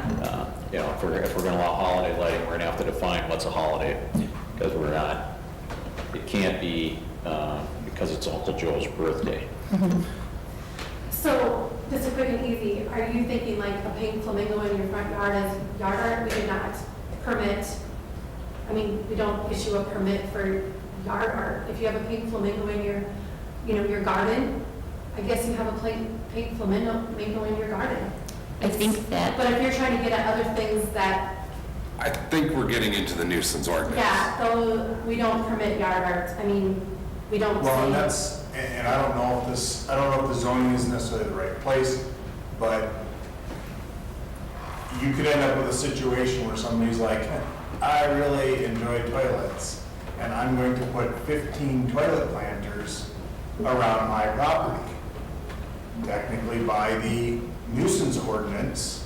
if we're gonna allow holiday lighting, we're gonna have to define what's a holiday, because it can't be, because it's Uncle Joe's birthday. So, just a quick and easy, are you thinking like a pink flamingo in your front yard as yard art? We do not permit, we don't issue a permit for yard art. If you have a pink flamingo in your, your garden, I guess you have a pink flamingo in your garden. I think that. But if you're trying to get at other things that, I think we're getting into the nuisance ordinance. yeah, though, we don't permit yard art. We don't Well, and say. and I don't know if the zoning is necessarily the right place, but you could end up with a situation where somebody's like, I really enjoy toilets, and I'm going to put 15 toilet planters around my property. Technically, by the nuisance ordinance,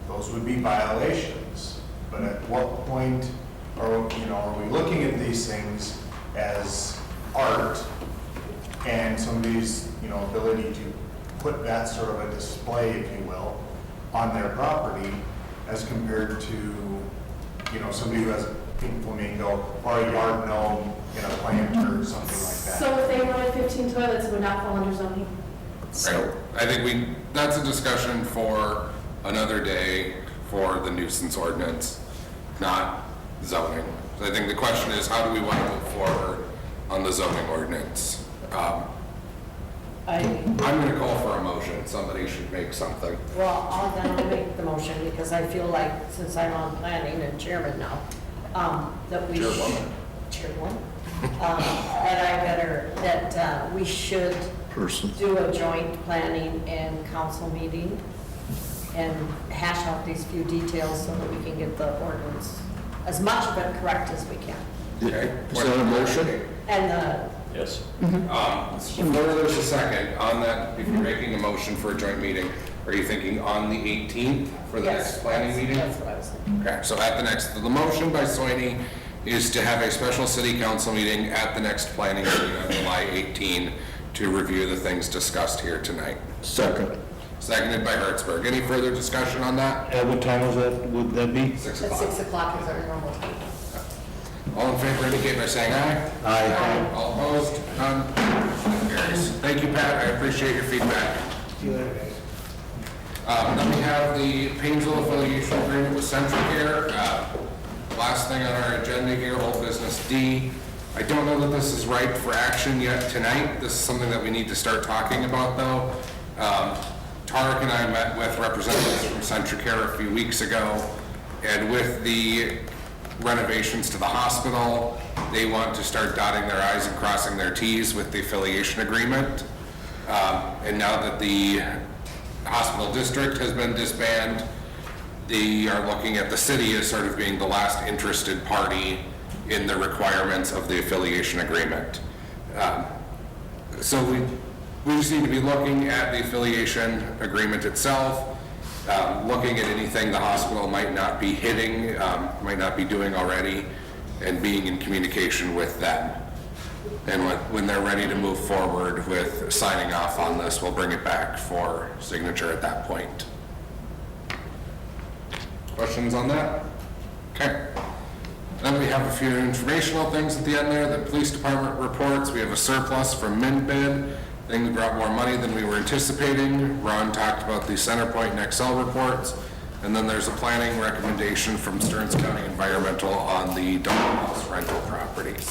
those would be violations. But at what point are we looking at these things as art and somebody's, ability to put that sort of a display, if you will, on their property as compared to, somebody who has a pink flamingo or a yard gnome in a planter or something like that. So if they wanted 15 toilets, it would not fall under zoning. Right. I think that's a discussion for another day for the nuisance ordinance, not zoning. So I think the question is, how do we want to move forward on the zoning ordinance. I'm gonna call for a motion, somebody should make something. Well, I'll make the motion because I feel like since I'm on planning and chairman now, that we. Chairwoman. Chairwoman. That we should do a joint planning and council meeting and hash out these few details so that we can get the ordinance as much of it correct as we can. Okay. Is that a motion? And Yes. Before there's a second, on that, if you're making a motion for a joint meeting, are you thinking on the 18th for the next planning meeting? That's what I was thinking. Okay, so at the next, the motion by Soini is to have a special city council meeting at the next planning meeting on July 18 to review the things discussed here tonight. Second. Seconded by Hertzberg. Any further discussion on that? What time was that, would that be? 6 At o'clock. 6 o'clock is our normal time. All in favor indicate by saying aye. Aye. All opposed? None? That carries. Thank you, Pat. I appreciate your feedback. Then we have the Painesville affiliation agreement with CentraCare. Last thing on our agenda here, old business D. I don't know that this is ripe for action yet tonight. This is something that we need to start talking about, though. Tarek and I met with representatives from CentraCare a few weeks ago, and with the renovations to the hospital, they want to start dotting their i's and crossing their t's with the affiliation agreement. And now that the hospital district has been disbanded, they are looking at the city as sort of being the last interested party in the requirements of the affiliation agreement. So we just need to be looking at the affiliation agreement itself, looking at anything the hospital might not be hitting, might not be doing already, and being in communication with them. And when they're ready to move forward with signing off on this, we'll bring it back for signature at that point. Questions on that? Okay. Then we have a few informational things at the end there. The police department reports, we have a surplus from MinBid. Things brought more money than we were anticipating. Ron talked about the CenterPoint and Excel reports. And then there's a planning recommendation from Stearns County Environmental on the dog house rental properties.